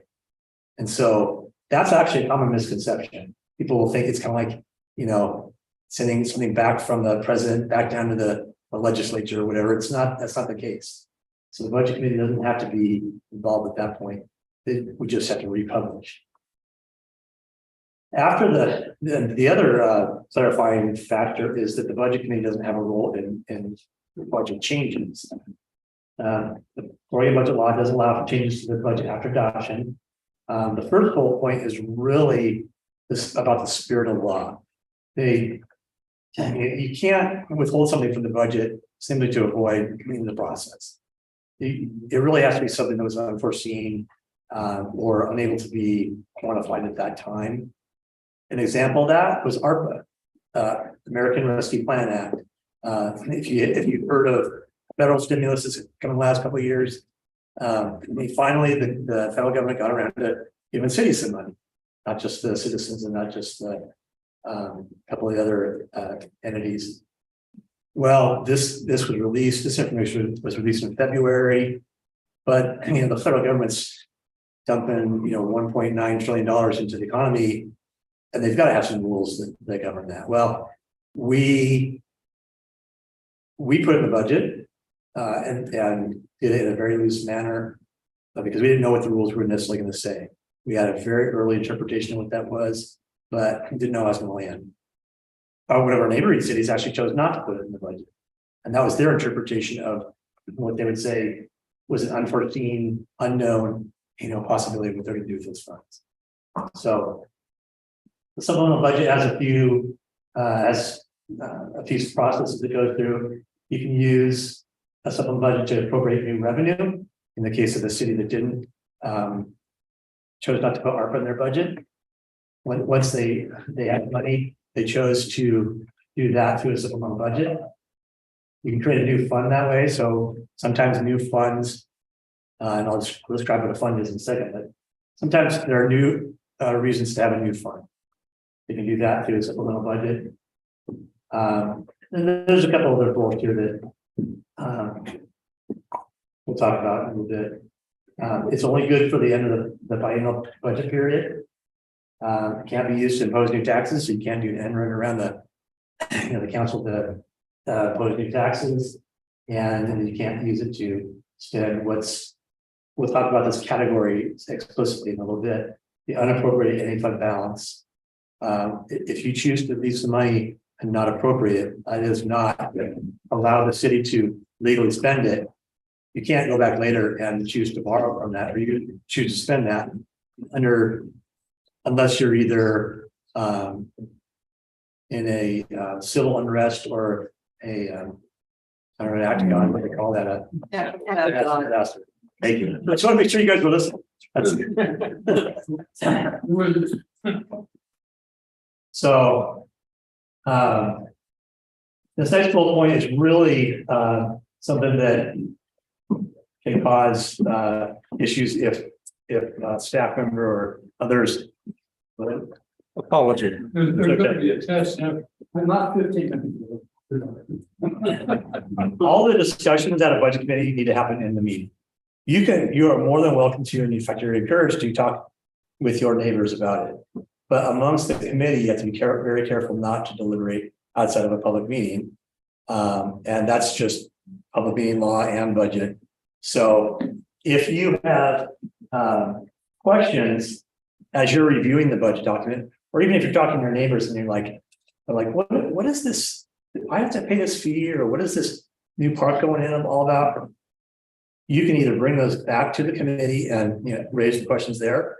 And so that's actually a common misconception. People will think it's kind of like, sending something back from the president back down to the legislature or whatever. That's not the case. So the budget committee doesn't have to be involved at that point. We just have to republish. After the other clarifying factor is that the budget committee doesn't have a role in budget changes. The Oregon budget law does allow for changes to the budget after adoption. The first bullet point is really about the spirit of law. You can't withhold something from the budget simply to avoid the process. It really has to be something that was unforeseen or unable to be quantified at that time. An example of that was ARPA, American Rescue Plan Act. If you've heard of federal stimulus that's come in the last couple of years, finally the federal government got around to giving cities some money, not just the citizens and not just the couple of the other entities. Well, this information was released in February, but the federal government's dumping $1.9 trillion into the economy, and they've got to have some rules that govern that. Well, we put in the budget and did it in a very loose manner because we didn't know what the rules were necessarily going to say. We had a very early interpretation of what that was, but didn't know how it was going to land. One of our neighboring cities actually chose not to put it in the budget. And that was their interpretation of what they would say was an unforeseen, unknown, possibility of what they're going to do with those funds. So the supplemental budget has a few has a piece of process that goes through. You can use a supplemental budget to appropriate new revenue. In the case of the city that didn't, chose not to put ARPA in their budget. Once they had money, they chose to do that through a supplemental budget. You can create a new fund that way. So sometimes new funds, and I'll describe what a fund is in a second, but sometimes there are new reasons to have a new fund. You can do that through a supplemental budget. And there's a couple other goals here that we'll talk about in a little bit. It's only good for the end of the biennial budget period. It can't be used to impose new taxes, so you can't do an end run around the council to impose new taxes, and then you can't use it to spend we'll talk about this category explicitly in a little bit, the unappropriated any fund balance. If you choose to leave some money and not appropriate, that is not allow the city to legally spend it. You can't go back later and choose to borrow from that, or you choose to spend that unless you're either in a civil unrest or a I don't know, acting on what they call that a natural disaster. Thank you. I just want to make sure you guys were listening. So this next bullet point is really something that can cause issues if staff member or others. Apology. There's gonna be a test now. I'm not 15 All the discussions at a budget committee need to happen in the meeting. You are more than welcome to, and in fact, you're encouraged to talk with your neighbors about it. But amongst the committee, you have to be very careful not to deliberate outside of a public meeting. And that's just public meeting law and budget. So if you have questions as you're reviewing the budget document, or even if you're talking to your neighbors and you're like, what is this? I have to pay this fee, or what is this new park going in all about? You can either bring those back to the committee and raise the questions there.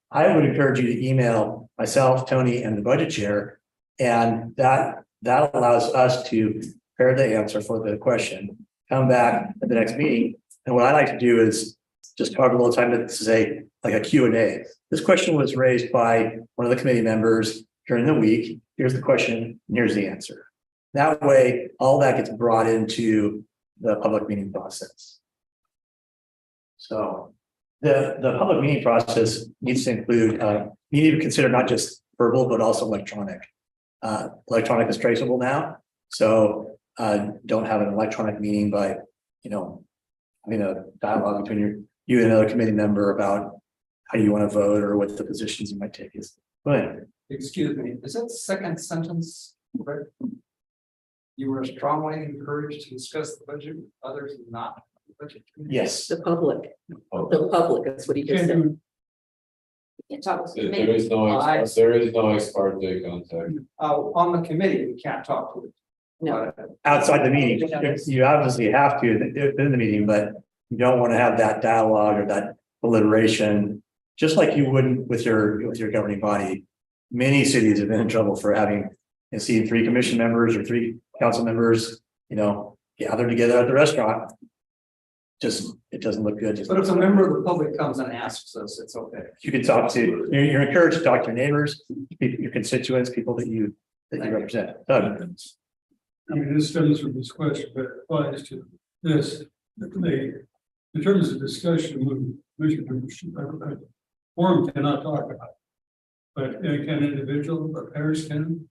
I would encourage you to email myself, Tony, and the budget chair, and that allows us to prepare the answer for the question, come back at the next meeting. And what I like to do is just carve a little time to say like a Q&A. This question was raised by one of the committee members during the week. Here's the question, and here's the answer. That way, all that gets brought into the public meeting process. So the public meeting process needs to include, you need to consider not just verbal, but also electronic. Electronic is traceable now. So don't have an electronic meeting by, having a dialogue between you and another committee member about how you want to vote or what the positions you might take is. Go ahead. Excuse me, is that second sentence correct? You were strongly encouraged to discuss the budget, others not. Yes. The public, that's what he just said. You can talk to There me. is no ex parte contact. On the committee, we can't talk to it. No. Outside the meeting, you obviously have to in the meeting, but you don't want to have that dialogue or that alliteration, just like you wouldn't with your governing body. Many cities have been in trouble for having seen 3 commission members or 3 council members, gather together at the restaurant. It doesn't look good. But if a member of the public comes and asks us, it's okay. You can talk to, you're encouraged to talk to your neighbors, your constituents, people that you represent. Doug. I mean, this stems from this question, but it applies to this. In terms of discussion with commissioners, forum cannot talk about it. But can individual or pairs can?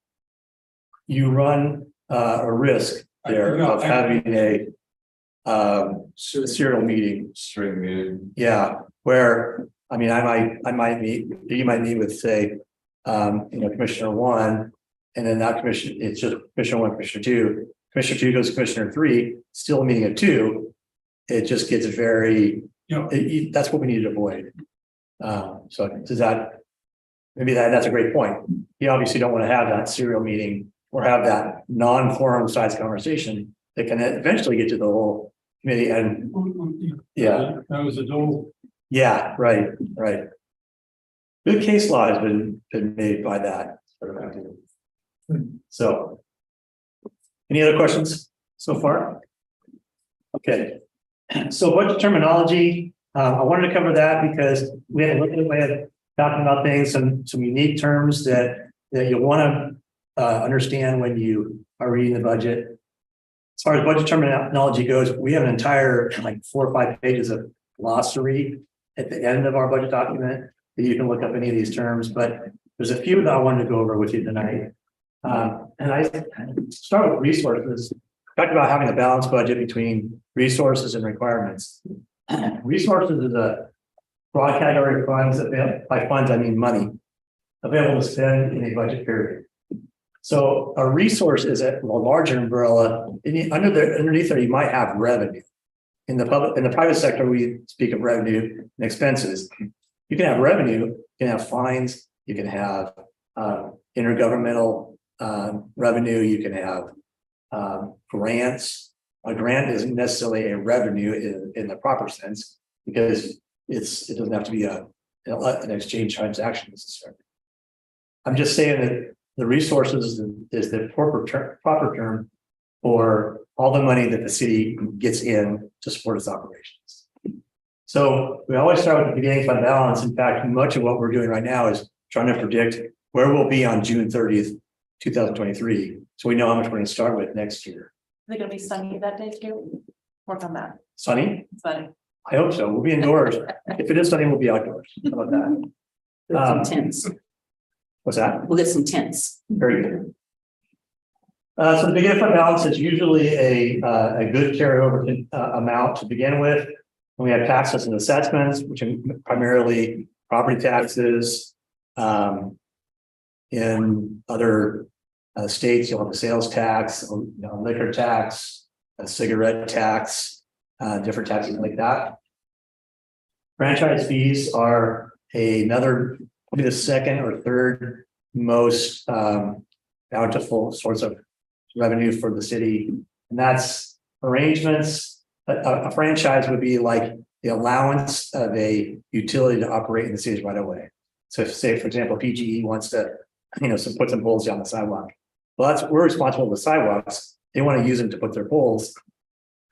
You run a risk there of having a serial meeting. String meeting. Yeah, where, I might meet, you might meet with, say, Commissioner 1, and then that commission, it's just Commissioner 1, Commissioner 2. Commissioner 2 goes to Commissioner 3, still a meeting of 2. It just gets very, that's what we need to avoid. So does that, maybe that's a great point. You obviously don't want to have that serial meeting or have that non-forum size conversation that can eventually get to the whole committee and yeah. That was a dual. Yeah, right. Good case law has been made by that. So. Any other questions so far? Okay, so budget terminology, I wanted to cover that because we had a little bit of talking about things, some unique terms that you'll want to understand when you are reading the budget. As far as budget terminology goes, we have an entire like 4 or 5 pages of glossary at the end of our budget document that you can look up any of these terms, but there's a few that I wanted to go over with you tonight. And I start with resources. Talked about having a balanced budget between resources and requirements. Resources is a broad category of funds. By funds, I mean money available to spend in a budget period. So a resource is a larger umbrella. Underneath there, you might have revenue. In the private sector, we speak of revenue and expenses. You can have revenue, you can have fines, you can have intergovernmental revenue, you can have grants. A grant isn't necessarily a revenue in the proper sense because it doesn't have to be an exchange transaction necessarily. I'm just saying that the resources is the proper term for all the money that the city gets in to support its operations. So we always start with the beginning fund balance. In fact, much of what we're doing right now is trying to predict where we'll be on June 30th, 2023. So we know how much we're going to start with next year. Is it gonna be sunny that day too? Work on that. Sunny? Sunny. I hope so. We'll be indoors. If it is sunny, we'll be outdoors. How about that? We'll get some tents. What's that? We'll get some tents. Very good. So the beginning fund balance is usually a good carryover amount to begin with. And we have taxes and assessments, which are primarily property taxes. In other states, you'll have a sales tax, liquor tax, a cigarette tax, different taxes like that. Franchise fees are another, probably the second or third most bountiful source of revenue for the city. And that's arrangements. A franchise would be like the allowance of a utility to operate in the city's right away. So if, say, for example, PGE wants to, put some poles down the sidewalk. Well, we're responsible for the sidewalks. They want to use them to put their poles.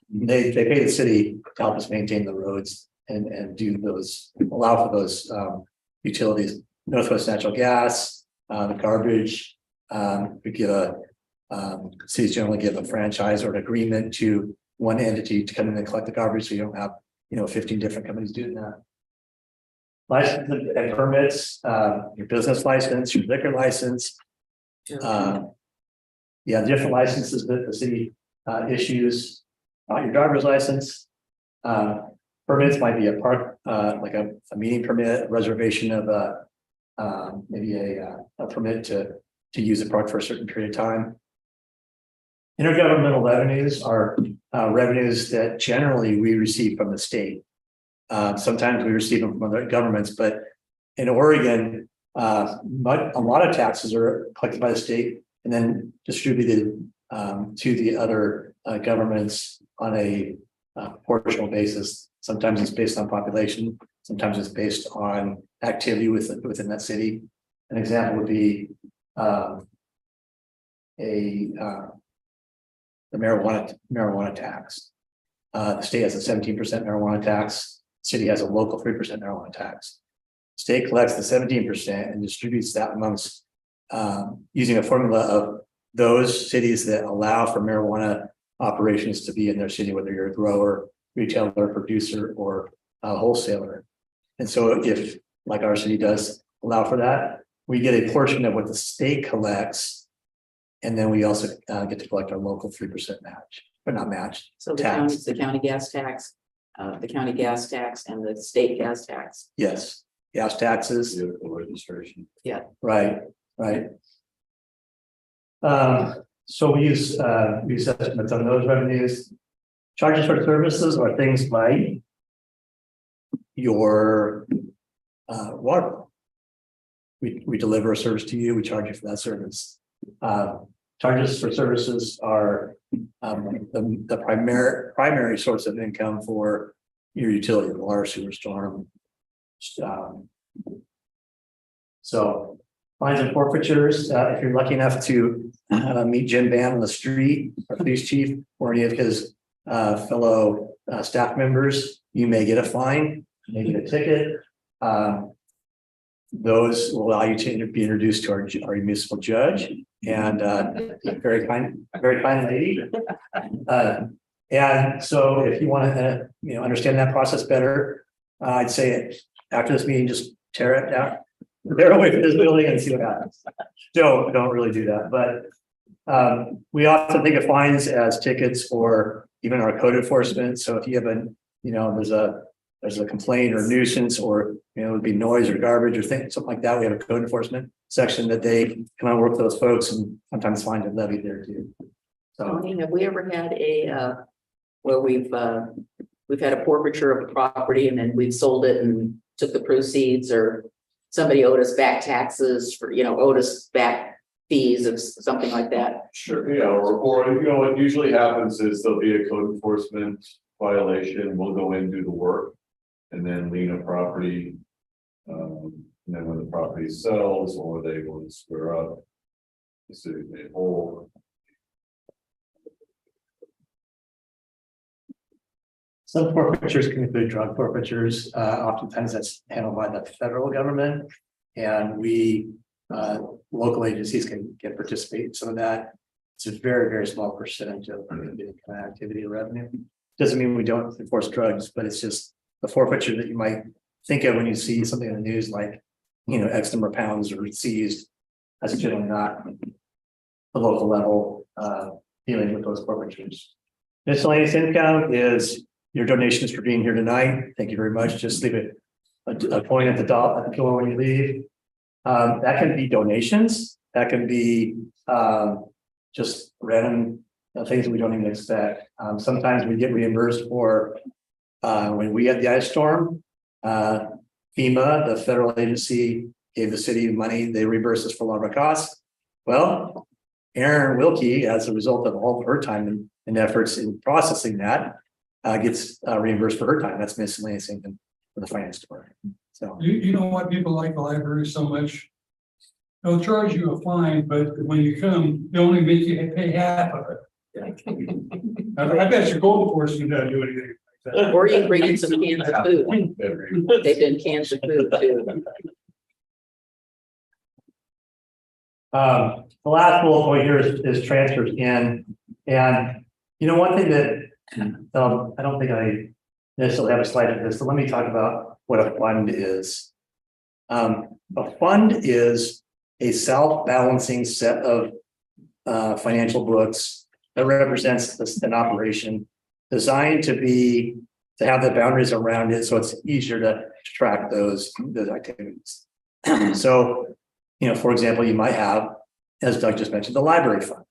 They pay the city to help us maintain the roads and do those, allow for those utilities. Northwest Natural Gas, the garbage, we give cities generally give a franchise or an agreement to one entity to come in and collect the garbage, so you don't have 15 different companies doing that. License and permits, your business license, your liquor license. Different licenses that the city issues, your driver's license. Permits might be a park, like a meeting permit, a reservation of maybe a permit to use a park for a certain period of time. Intergovernmental revenues are revenues that generally we receive from the state. Sometimes we receive them from other governments, but in Oregon, a lot of taxes are collected by the state and then distributed to the other governments on a proportional basis. Sometimes it's based on population. Sometimes it's based on activity within that city. An example would be the marijuana tax. The state has a 17% marijuana tax. City has a local 3% marijuana tax. State collects the 17% and distributes that amongst using a formula of those cities that allow for marijuana operations to be in their city, whether you're a grower, retailer, producer, or a wholesaler. And so if, like our city does allow for that, we get a portion of what the state collects. And then we also get to collect our local 3% match, but not match. So the county gas tax, and the state gas tax. Yes, gas taxes. Registration. Right. So we use estimates on those revenues. Charges for services are things like your water. We deliver a service to you, we charge you for that service. Charges for services are the primary source of income for your utility, water, sewer, storm. So Fines and forfeitures, if you're lucky enough to meet Jim Van on the street, our police chief, or any of his fellow staff members, you may get a fine, you may get a ticket. Those will allow you to be introduced to our municipal judge and very kind lady. And so if you want to, understand that process better, I'd say after this meeting, just tear it down. Tear away from this building and see what happens. Don't really do that, but we often think of fines as tickets or even our code enforcement. So if you have there's a complaint or nuisance, or it would be noise or garbage or something like that, we have a code enforcement section that they come and work with those folks, and sometimes fines are levied there too. So Tony, have we ever had where we've had a forfeiture of a property and then we've sold it and took the proceeds, or somebody owed us back taxes for, owed us back fees of something like that? Sure, or what usually happens is there'll be a code enforcement violation, we'll go in, do the work, and then lien a property. And then when the property sells or they want to square up, the city may hold. some forfeitures can include drug forfeitures. Oftentimes that's handled by the federal government. And we, local agencies can participate in some of that. It's a very, very small percentage of activity or revenue. Doesn't mean we don't enforce drugs, but it's just the forfeiture that you might think of when you see something in the news, like, X number of pounds are seized. That's generally not the local level dealing with those forfeitures. Miscellaneous income is your donations for being here tonight. Thank you very much. Just leave it a point at the door when you leave. That can be donations. That can be just random things that we don't even expect. Sometimes we get reimbursed for when we had the ice storm. FEMA, the federal agency, gave the city money. They reimbursed us for a lot of our costs. Well, Erin Wilkie, as a result of all of her time and efforts in processing that, gets reimbursed for her time. That's miscellaneous income for the finance department. So You know what people like the library so much? They'll charge you a fine, but when you come, they only make you pay half of it. I bet your code enforcement doesn't do anything like that. Or you can bring in some cans of food. They've been cans of food too. the last bullet point here is transfers in. And one thing that I don't think I necessarily have a slide of this, so let me talk about what a fund is. A fund is a self-balancing set of financial books that represents an operation designed to have the boundaries around it, so it's easier to track those activities. So, for example, you might have, as Doug just mentioned, the library fund.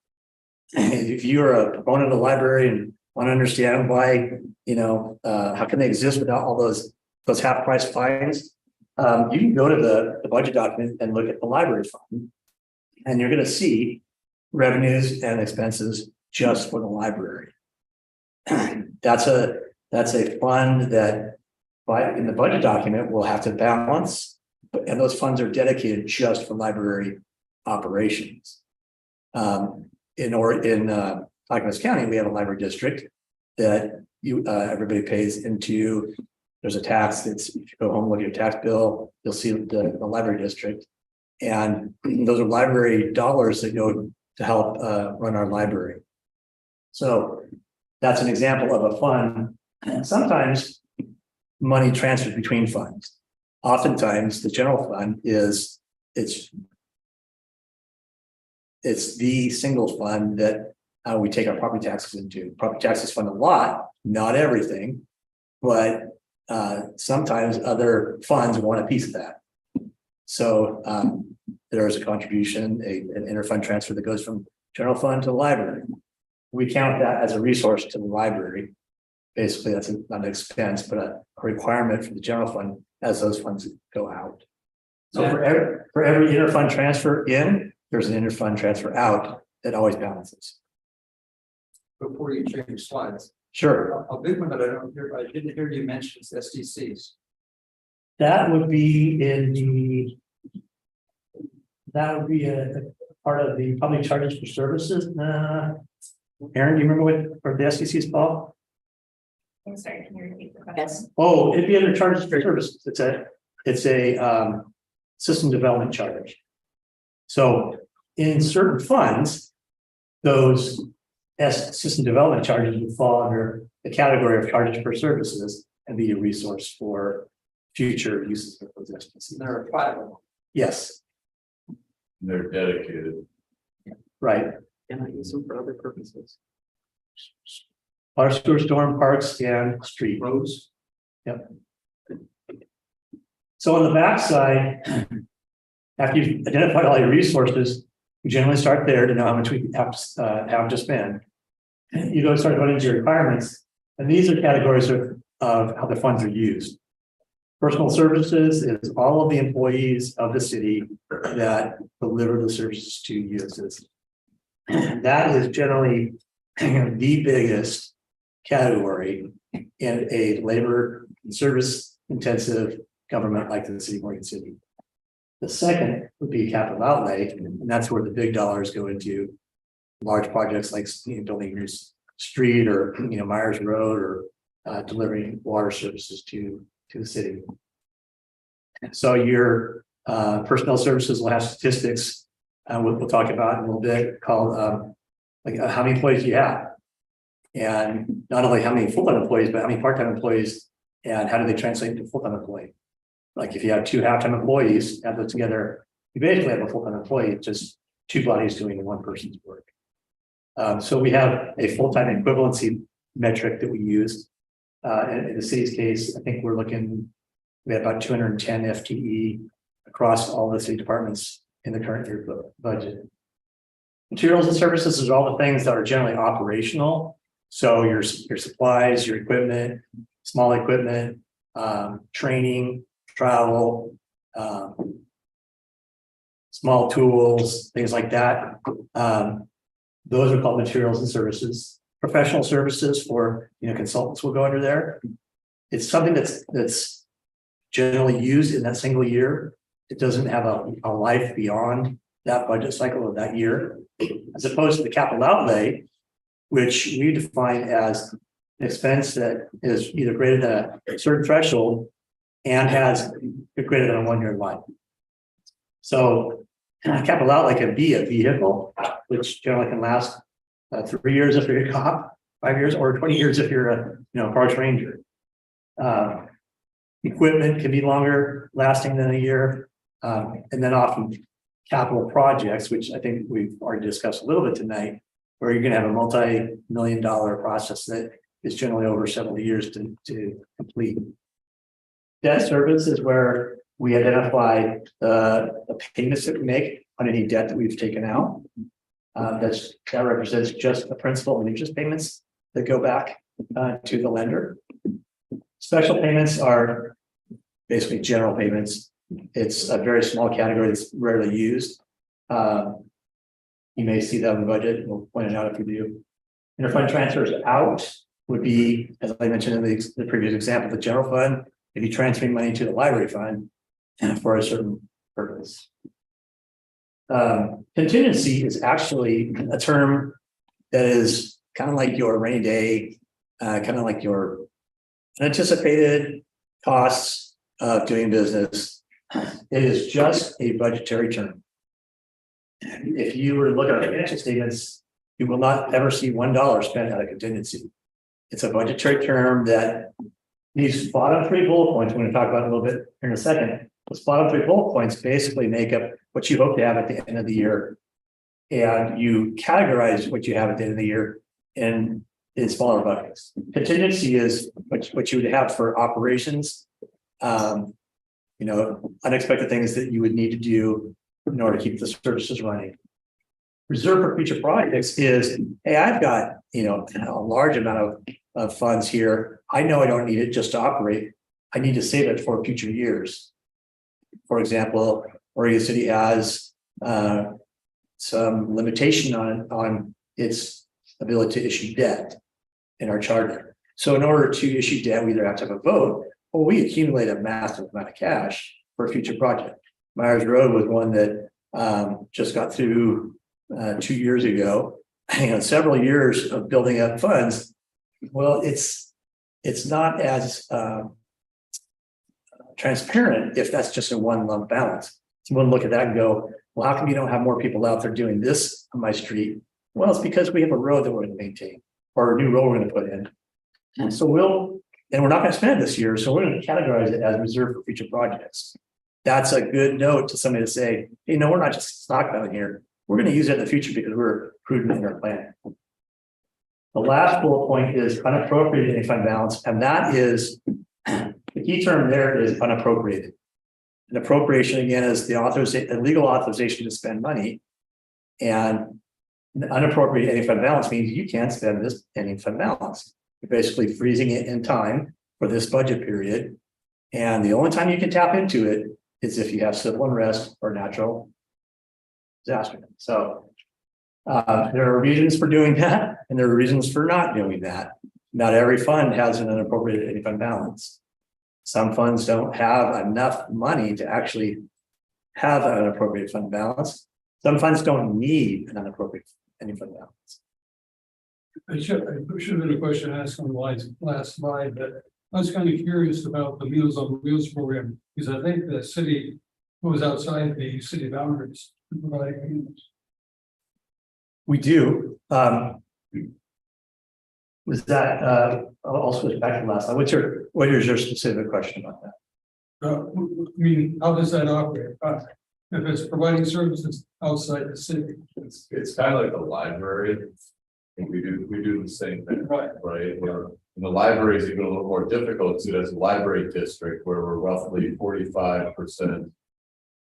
If you're a proponent of the library and want to understand why, how can they exist without all those half-price fines, you can go to the budget document and look at the library fund, and you're going to see revenues and expenses just for the library. That's a fund that, in the budget document, we'll have to balance, and those funds are dedicated just for library operations. In Clackamas County, we have a library district that everybody pays into. There's a tax that's, if you go home and look at your tax bill, you'll see the library district. And those are library dollars that go to help run our library. So that's an example of a fund. And sometimes money transfers between funds. Oftentimes the general fund it's the single fund that we take our property taxes into. Property taxes fund a lot, not everything, but sometimes other funds want a piece of that. So there is a contribution, an interfund transfer that goes from general fund to the library. We count that as a resource to the library. Basically, that's not an expense, but a requirement for the general fund as those funds go out. So for every interfund transfer in, there's an interfund transfer out that always balances. Before you change slides, Sure. a big one that I didn't hear you mention is SDCs. That would be in That would be a part of the public charges for services. Aaron, do you remember what the SEC is called? I'm sorry, can you repeat the question? Yes. Oh, it'd be under charges for services. It's a system development charge. So in certain funds, those system development charges would fall under the category of charges for services and be a resource for future uses of those SPCs. There are 5 of them. Yes, They're dedicated. right. Can I use them for other purposes? Water, sewer, storm, parks, and street. Roads. So on the backside, after you've identified all your resources, we generally start there to know how much we have to spend. You go start going into your requirements, and these are categories of how the funds are used. Personal services is all of the employees of the city that deliver the services to users. That is generally the biggest category in a labor and service intensive government like the city of Morgan City. The second would be capital outlay, and that's where the big dollars go into large projects like building your street or Myers Road or delivering water services to the city. So your personnel services will have statistics we'll talk about in a little bit called how many employees do you have? And not only how many full-time employees, but how many part-time employees and how do they translate into full-time employee? Like if you have 2 half-time employees, add those together, you basically have a full-time employee, just 2 bodies doing 1 person's work. So we have a full-time equivalency metric that we use. In the city's case, I think we have about 210 FTE across all the city departments in the current year budget. Materials and services is all the things that are generally operational. So your supplies, your equipment, small equipment, training, travel, small tools, things like that. Those are called materials and services. Professional services for consultants will go under there. It's something that's generally used in that single year. It doesn't have a life beyond that budget cycle of that year, as opposed to the capital outlay, which we define as an expense that is either greater than a certain threshold and has greater than a 1-year life. So capital outlay can be a vehicle, which generally can last 3 years if you're a cop, 5 years, or 20 years if you're a parks ranger. Equipment can be longer lasting than a year, and then often capital projects, which I think we've already discussed a little bit tonight, where you're going to have a multi-million-dollar process that is generally over several years to complete. Debt service is where we identify the payments that we make on any debt that we've taken out. That represents just the principal and interest payments that go back to the lender. Special payments are basically general payments. It's a very small category that's rarely used. You may see that in the budget. We'll point it out if we do. Interfund transfers out would be, as I mentioned in the previous example, the general fund. If you transferring money to the library fund for a certain purpose. Contingency is actually a term that is kind of like your rainy day, kind of like your unanticipated costs of doing business. It is just a budgetary term. If you were to look at our financial statements, you will not ever see $1 spent on a contingency. It's a budgetary term that these bottom 3 bullet points, we're going to talk about a little bit here in a second. Those bottom 3 bullet points basically make up what you hope to have at the end of the year. And you categorize what you have at the end of the year in smaller buckets. Contingency is what you would have for operations, unexpected things that you would need to do in order to keep the services running. Reserve for future projects is, hey, I've got a large amount of funds here. I know I don't need it just to operate. I need to save it for future years. For example, Oregon City has some limitation on its ability to issue debt in our charter. So in order to issue debt, we either have to have a vote or we accumulate a massive amount of cash for a future project. Myers Road was one that just got through 2 years ago, and several years of building up funds. Well, it's not as transparent if that's just a one lump balance. Someone look at that and go, well, how come you don't have more people out there doing this on my street? Well, it's because we have a road that we're going to maintain, or a new road we're going to put in. And so we're not going to spend it this year, so we're going to categorize it as reserved for future projects. That's a good note to somebody to say, hey, no, we're not just stockpiling here. We're going to use it in the future because we're prudent in our planning. The last bullet point is unappropriated any fund balance, and that is the key term there is unappropriated. An appropriation again is the authorization, a legal authorization to spend money, and unappropriated any fund balance means you can't spend this any fund balance. You're basically freezing it in time for this budget period, and the only time you can tap into it is if you have civil unrest or natural disaster. So there are reasons for doing that, and there are reasons for not doing that. Not every fund has an unappropriated any fund balance. Some funds don't have enough money to actually have an unappropriated fund balance. Some funds don't need an unappropriated any fund balance. I should have been a question asked on the last slide, but I was kind of curious about the Meals on Wheels program, because I think the city goes outside the city boundaries to provide meals. We do. Was that I'll switch back to the last slide. What is your specific question about that? I mean, how does that operate? If it's providing services outside the city. It's kind of like the library. And we do the same thing, Right. right? Where in the library is even a little more difficult, so there's a library district where we're roughly 45%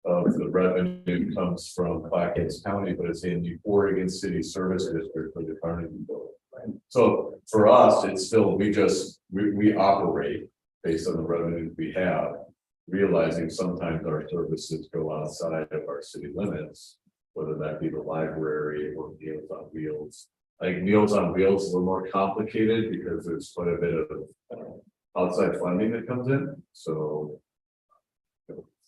of the revenue comes from Clackamas County, but it's in the Oregon City Service District for the Carnegie Building. Right? So for us, it's still, we operate based on the revenue we have, realizing sometimes our services go outside of our city limits, whether that be the library or Meals on Wheels. Like Meals on Wheels is a little more complicated because there's quite a bit of outside funding that comes in. So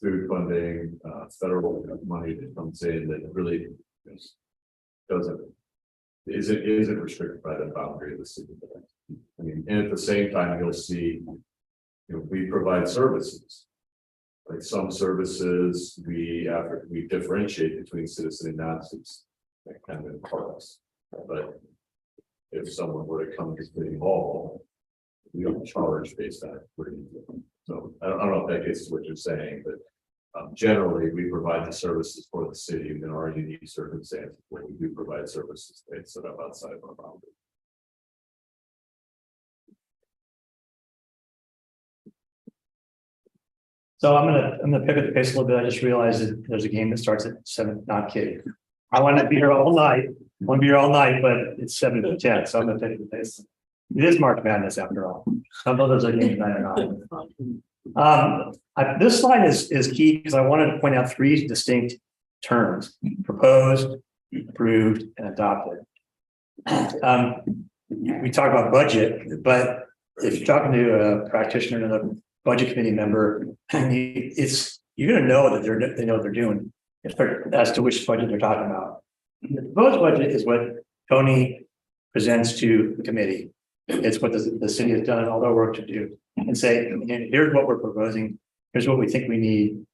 food funding, federal money that comes in that really isn't restricted by the boundary of the city. I mean, and at the same time, you'll see, we provide services. Like some services, we differentiate between citizen and non-citizen, that kind of parts. But if someone were to come to City Hall, we don't charge based on it. So I don't know if that gets to what you're saying, but generally we provide the services for the city in our unique circumstances where we do provide services that set up outside of our boundary. So I'm gonna pick up the pace a little bit. I just realized that there's a game that starts at 7. Not kidding. I want to be here all night. I want to be here all night, but it's 7 to 10, so I'm gonna pick up the pace. It is March Madness after all. I know there's a game tonight or not. This slide is key because I wanted to point out 3 distinct terms: proposed, approved, and adopted. We talk about budget, but if you're talking to a practitioner and a budget committee member, you're going to know that they know what they're doing as to which budget they're talking about. The proposed budget is what Tony presents to the committee. It's what the city has done all their work to do and say, here's what we're proposing. Here's what we think we need.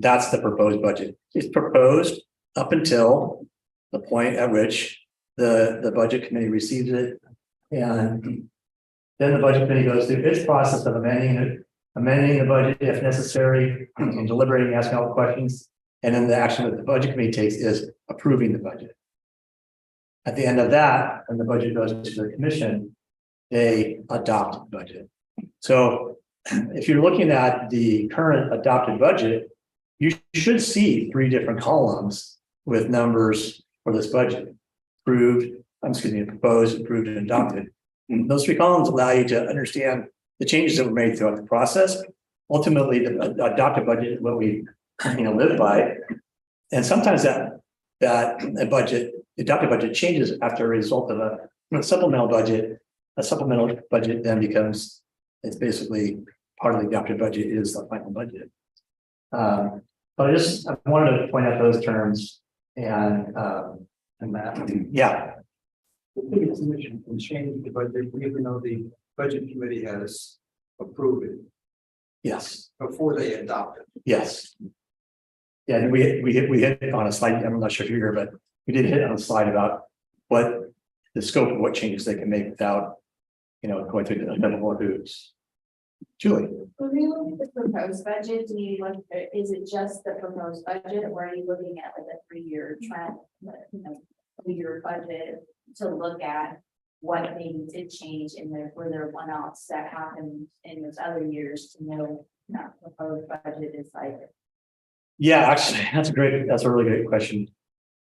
That's the proposed budget. It's proposed up until the point at which the budget committee receives it. And then the budget committee goes through its process of amending the budget if necessary, and deliberating, asking all the questions. And then the action that the budget committee takes is approving the budget. At the end of that, when the budget goes to the commission, they adopt the budget. So if you're looking at the current adopted budget, you should see 3 different columns with numbers for this budget: proposed, approved, and adopted. And those 3 columns allow you to understand the changes that were made throughout the process. Ultimately, the adopted budget is what we live by. And sometimes that adopted budget changes after a result of a supplemental budget. A supplemental budget then it's basically part of the adopted budget is the final budget. But I wanted to point out those terms and that, yeah, The biggest commission can change the budget, even though the budget committee has approved it yes, before they adopt it. yes. Yeah, and we hit on a slide, I'm not sure if you're here, but we did hit on a slide about what the scope of what changes they can make without, going through the double more hoops. Julie, When you look at the proposed budget, do you look, is it just the proposed budget, or are you looking at like a 3-year trend? 3-year budget to look at what maybe did change in there, were there one-offs that happened in those other years to know that proposed budget is like. yeah, actually, that's a really great question.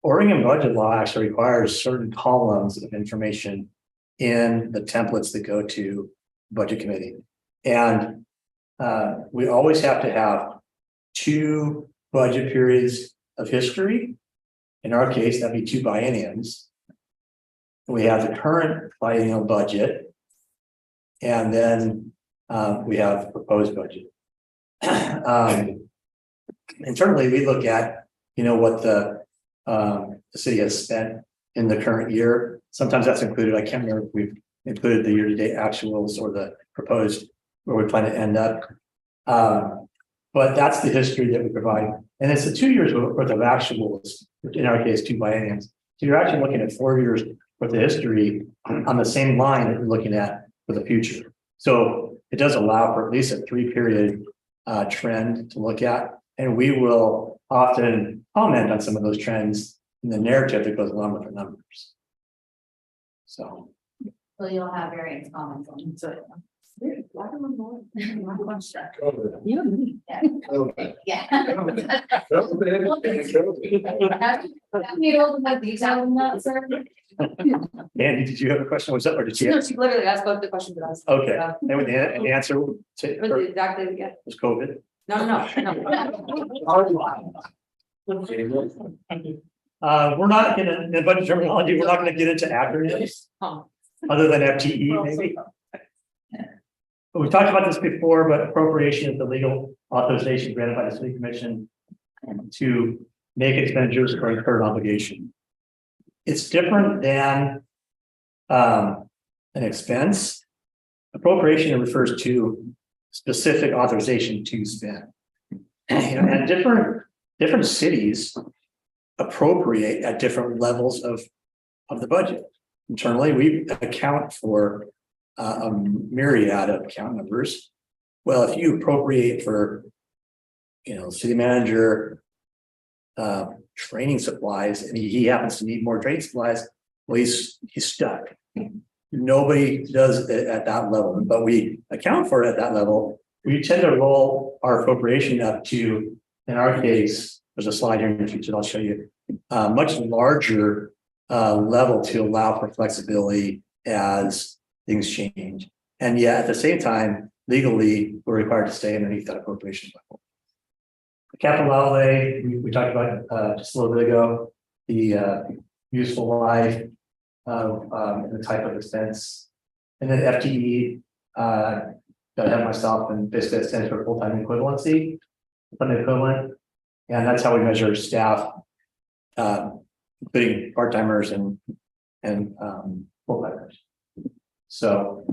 Oregon budget law actually requires certain columns of information in the templates that go to budget committee. And we always have to have 2 budget periods of history. In our case, that'd be 2 bienniums. We have the current biennial budget. And then we have proposed budget. Internally, we look at, what the city has spent in the current year. Sometimes that's included. I can't remember if we've included the year-to-date actuals or the proposed where we plan to end up. But that's the history that we provide. And it's the 2 years worth of actuals, in our case, 2 bienniums. So you're actually looking at 4 years worth of history on the same line that you're looking at for the future. So it does allow for at least a 3-period trend to look at. And we will often comment on some of those trends in the narrative that goes along with the numbers. So. So you'll have various comments on it. So. Yeah. Need all the detail in that, sir? Andy, did you have a question? Was that, or did you? No, she literally asked both the questions that I was. Okay, and with the answer It was exactly, yeah. was COVID. No. We're not gonna, in budget terminology, we're not gonna get into acronyms Huh. other than FTE maybe. But we talked about this before, but appropriation is the legal authorization granted by the city commission to make expenditures or incurred obligation. It's different than an expense. Appropriation refers to specific authorization to spend. And different cities appropriate at different levels of the budget. Internally, we account for a myriad of account numbers. Well, if you appropriate for, city manager training supplies, and he happens to need more training supplies, well, he's stuck. Nobody does it at that level, but we account for it at that level. We tend to roll our appropriation up to, in our case, there's a slide here in the future, I'll show you, much larger level to allow for flexibility as things change. And yet at the same time, legally, we're required to stay underneath that appropriation level. The capital outlay, we talked about just a little bit ago, the useful life of the type of expense. And then FTE, that I have myself, and basically it stands for full-time equivalency, full-time equivalent. And that's how we measure staff, including part-timers and full-timers. So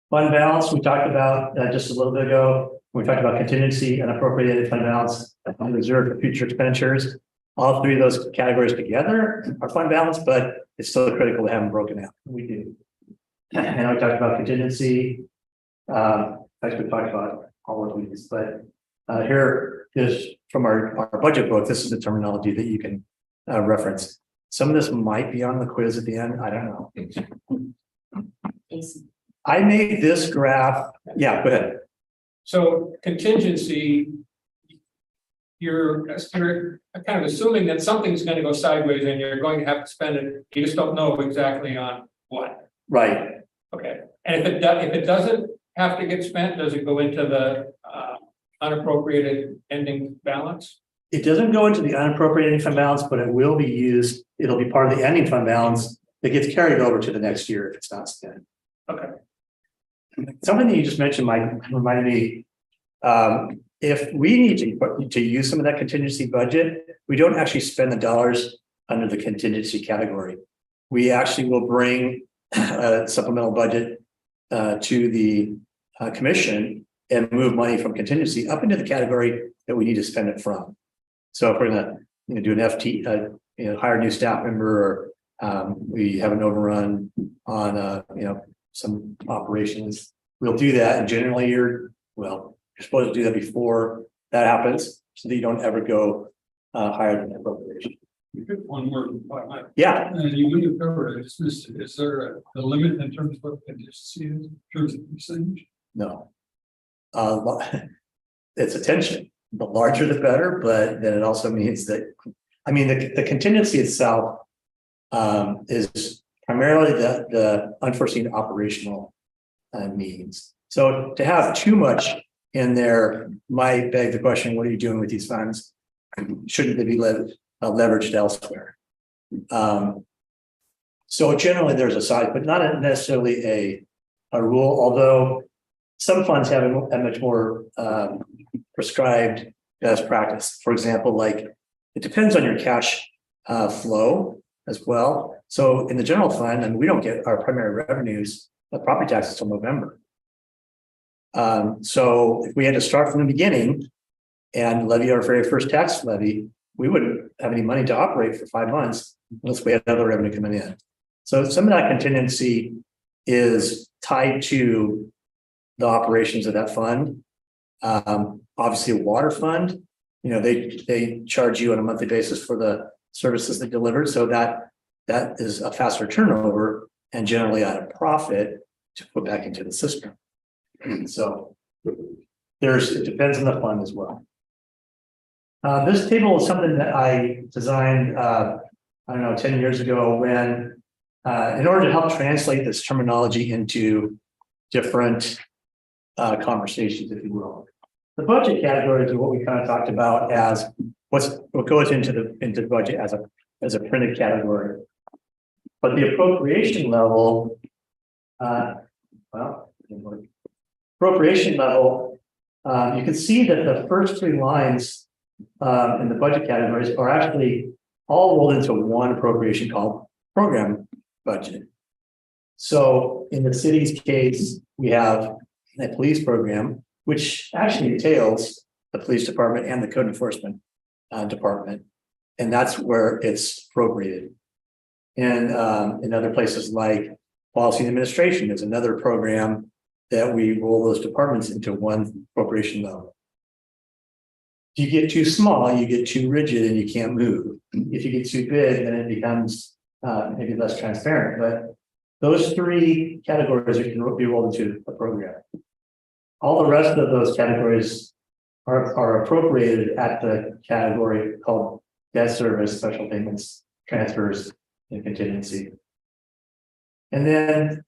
fund balance, we talked about just a little bit ago. We talked about contingency and appropriated fund balance and reserve for future expenditures. All 3 of those categories together are fund balance, but it's still critical to have them broken out. We do. And we talked about contingency. Actually, we talked about all of these, but here is from our budget book. This is the terminology that you can reference. Some of this might be on the quiz at the end. I don't know. I made this graph. Yeah, go ahead. So contingency. You're kind of assuming that something's gonna go sideways and you're going to have to spend it, you just don't know exactly on what. Right. Okay, and if it doesn't have to get spent, does it go into the unappropriated ending balance? It doesn't go into the unappropriated fund balance, but it will be used. It'll be part of the ending fund balance that gets carried over to the next year if it's not spent. Okay. Something that you just mentioned might remind me. if we need to use some of that contingency budget, we don't actually spend the dollars under the contingency category. We actually will bring a supplemental budget to the commission and move money from contingency up into the category that we need to spend it from. So if we're gonna do an FT, hire a new staff member, or we have an overrun on some operations, we'll do that. And generally you're supposed to do that before that happens, so that you don't ever go higher than the appropriation. You pick one word, Yeah, and you need to cover it. Is there a limit in terms of what contingency is, in terms of percentage? no. It's attention. The larger the better, but then it also means that, I mean, the contingency itself is primarily the unforeseen operational needs. So to have too much in there might beg the question, what are you doing with these funds? Shouldn't they be leveraged elsewhere? So generally there's a size, but not necessarily a rule, although some funds have a much more prescribed best practice. For example, like it depends on your cash flow as well. So in the general fund, and we don't get our primary revenues, the property taxes till November. So if we had to start from the beginning and levy our very first tax levy, we wouldn't have any money to operate for 5 months unless we had other revenue coming in. So some of that contingency is tied to the operations of that fund. Obviously a water fund, they charge you on a monthly basis for the services they delivered. So that is a faster turnover and generally at a profit to put back into the system. So it depends on the fund as well. This table is something that I designed, 10 years ago when, in order to help translate this terminology into different conversations, if you will. The budget categories are what we kind of talked about as what goes into the budget as a printed category. But the appropriation level, you can see that the first 3 lines in the budget categories are actually all rolled into one appropriation called program budget. So in the city's case, we have a police program, which actually entails the police department and the code enforcement department. And that's where it's appropriated. And in other places like policy and administration, there's another program that we roll those departments into one appropriation level. If you get too small, you get too rigid and you can't move. If you get too big, then it becomes maybe less transparent. But those 3 categories can be rolled into a program. All the rest of those categories are appropriated at the category called debt service, special payments, transfers, and contingency. And then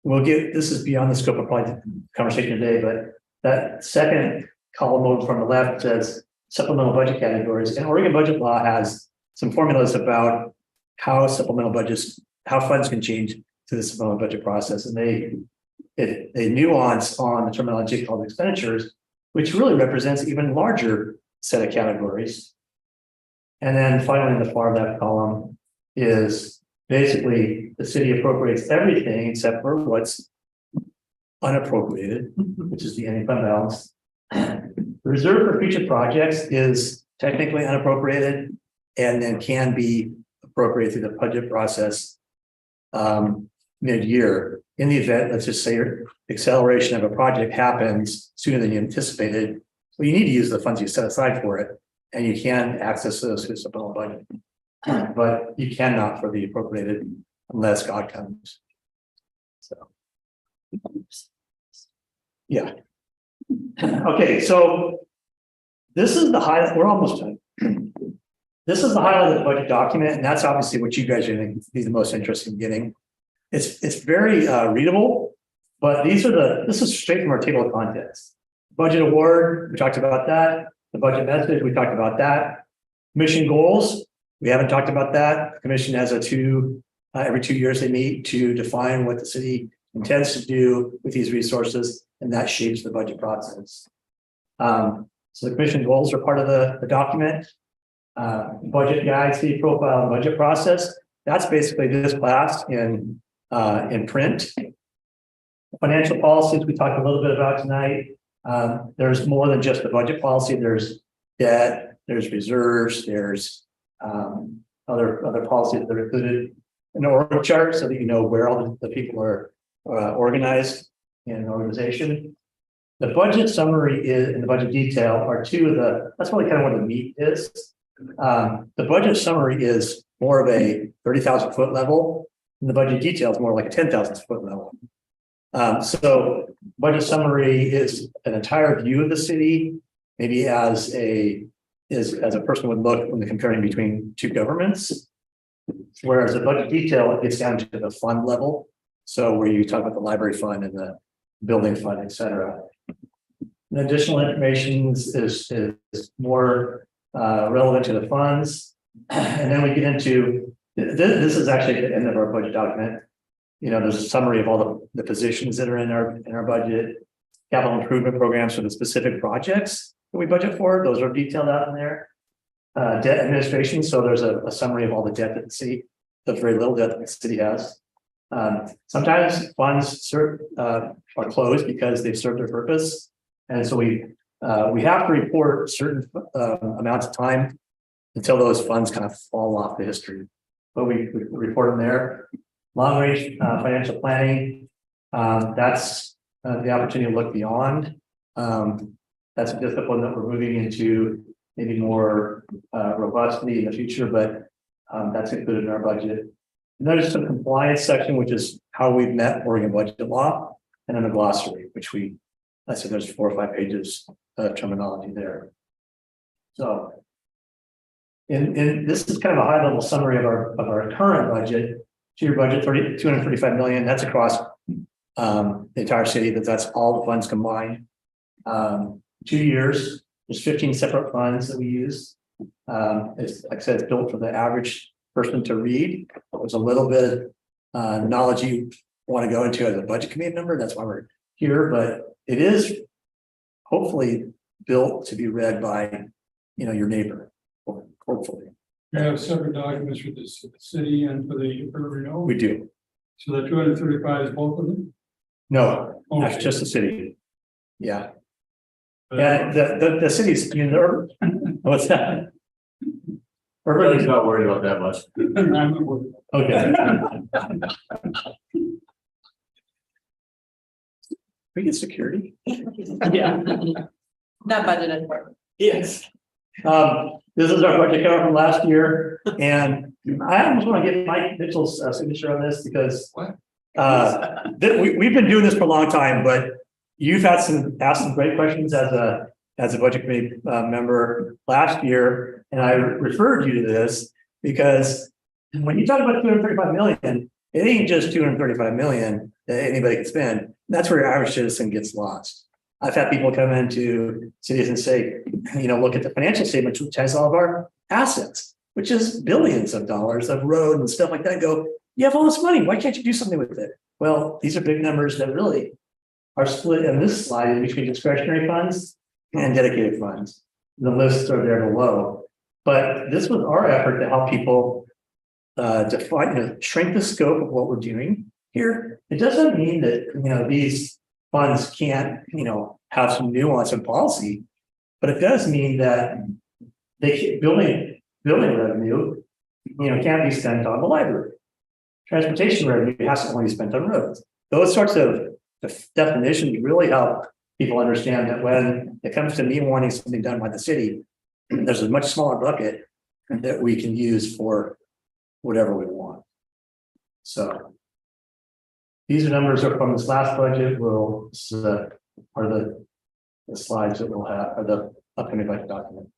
this is beyond the scope of probably the conversation today, but that second column over from the left says supplemental budget categories. And Oregon budget law has some formulas about how supplemental budgets, how funds can change to the supplemental budget process. And they nuance on the terminology called expenditures, which really represents even larger set of categories. And then finally, in the far left column is basically the city appropriates everything except for what's unappropriated, which is the ending fund balance. The reserve for future projects is technically unappropriated and then can be appropriated through the budget process mid-year. In the event, let's just say acceleration of a project happens sooner than you anticipated, well, you need to use the funds you set aside for it, and you can access those through supplemental budget. But you cannot for the appropriated unless God comes. So, yeah. Okay, so this is the highlight. We're almost done. This is the highlight of the budget document, and that's obviously what you guys are going to be the most interested in getting. It's very readable, but this is straight from our table of contents. Budget award, we talked about that. The budget message, we talked about that. Mission goals, we haven't talked about that. The commission has every 2 years they meet to define what the city intends to do with these resources, and that shapes the budget process. So the commission goals are part of the document. Budget guide, city profile, and budget process. That's basically this class in print. Financial policies, we talked a little bit about tonight. There's more than just the budget policy. There's debt, there's reserves, there's other policies that are included in the org chart so that you know where all the people are organized in an organization. The budget summary is and the budget detail are two of that's really kind of what the meat is. The budget summary is more of a 30,000 foot level, and the budget detail is more like a 10,000 foot level. So budget summary is an entire view of the city, maybe as a person would look when they're comparing between two governments. Whereas the budget detail, it gets down to the fund level. So where you talk about the library fund and the building fund, et cetera. And additional information is more relevant to the funds. And then we get into, this is actually at the end of our budget document. You know, there's a summary of all the positions that are in our budget, capital improvement programs for the specific projects that we budget for. Those are detailed out in there. Debt administration. So there's a summary of all the debt that the city, the very little debt that the city has. Sometimes funds are closed because they've served their purpose. And so we have to report certain amounts of time until those funds kind of fall off the history. But we report them there. Long range financial planning, that's the opportunity to look beyond. That's a discipline that we're moving into maybe more robustly in the future, but that's included in our budget. And there's some compliance section, which is how we've met Oregon budget law, and then a glossary, which I said there's 4 or 5 pages of terminology there. So, this is kind of a high level summary of our current budget. Two-year budget, 235 million. That's across the entire city. That's all the funds combined. 2 years. There's 15 separate funds that we use. It's like I said, it's built for the average person to read. There's a little bit of knowledge you want to go into as a budget committee member. That's why we're here, but it is hopefully built to be read by, your neighbor. Hopefully, You have separate documents for the city and for the renewal. we do. So the 235 is both of them? No, that's Okay. just the city. Yeah. Yeah, the city's, what's that? Everybody's not worried about that much. Okay. We get security. Yeah. Not budgeted for. Yes. This is our budget cover from last year, and I almost want to get Mike Mitchell's signature on this because What? we've been doing this for a long time, but you've asked some great questions as a budget committee member last year, and I referred you to this because when you talk about 235 million, it ain't just 235 million that anybody can spend. That's where your average citizen gets lost. I've had people come into cities and say, look at the financial statement, which has all of our assets, which is billions of dollars of road and stuff like that. Go, you have all this money. Why can't you do something with it? Well, these are big numbers that really are split in this slide between discretionary funds and dedicated funds. The lists are there below. But this was our effort to help people define, shrink the scope of what we're doing here. It doesn't mean that, these funds can't, have some nuance and policy, but it does mean that building revenue, can't be spent on the library. Transportation revenue has to only be spent on roads. Those sorts of definitions really help people understand that when it comes to me wanting something done by the city, there's a much smaller bucket that we can use for whatever we want. So these numbers are from this last budget. This is part of the slides that we'll have, or the upcoming budget document.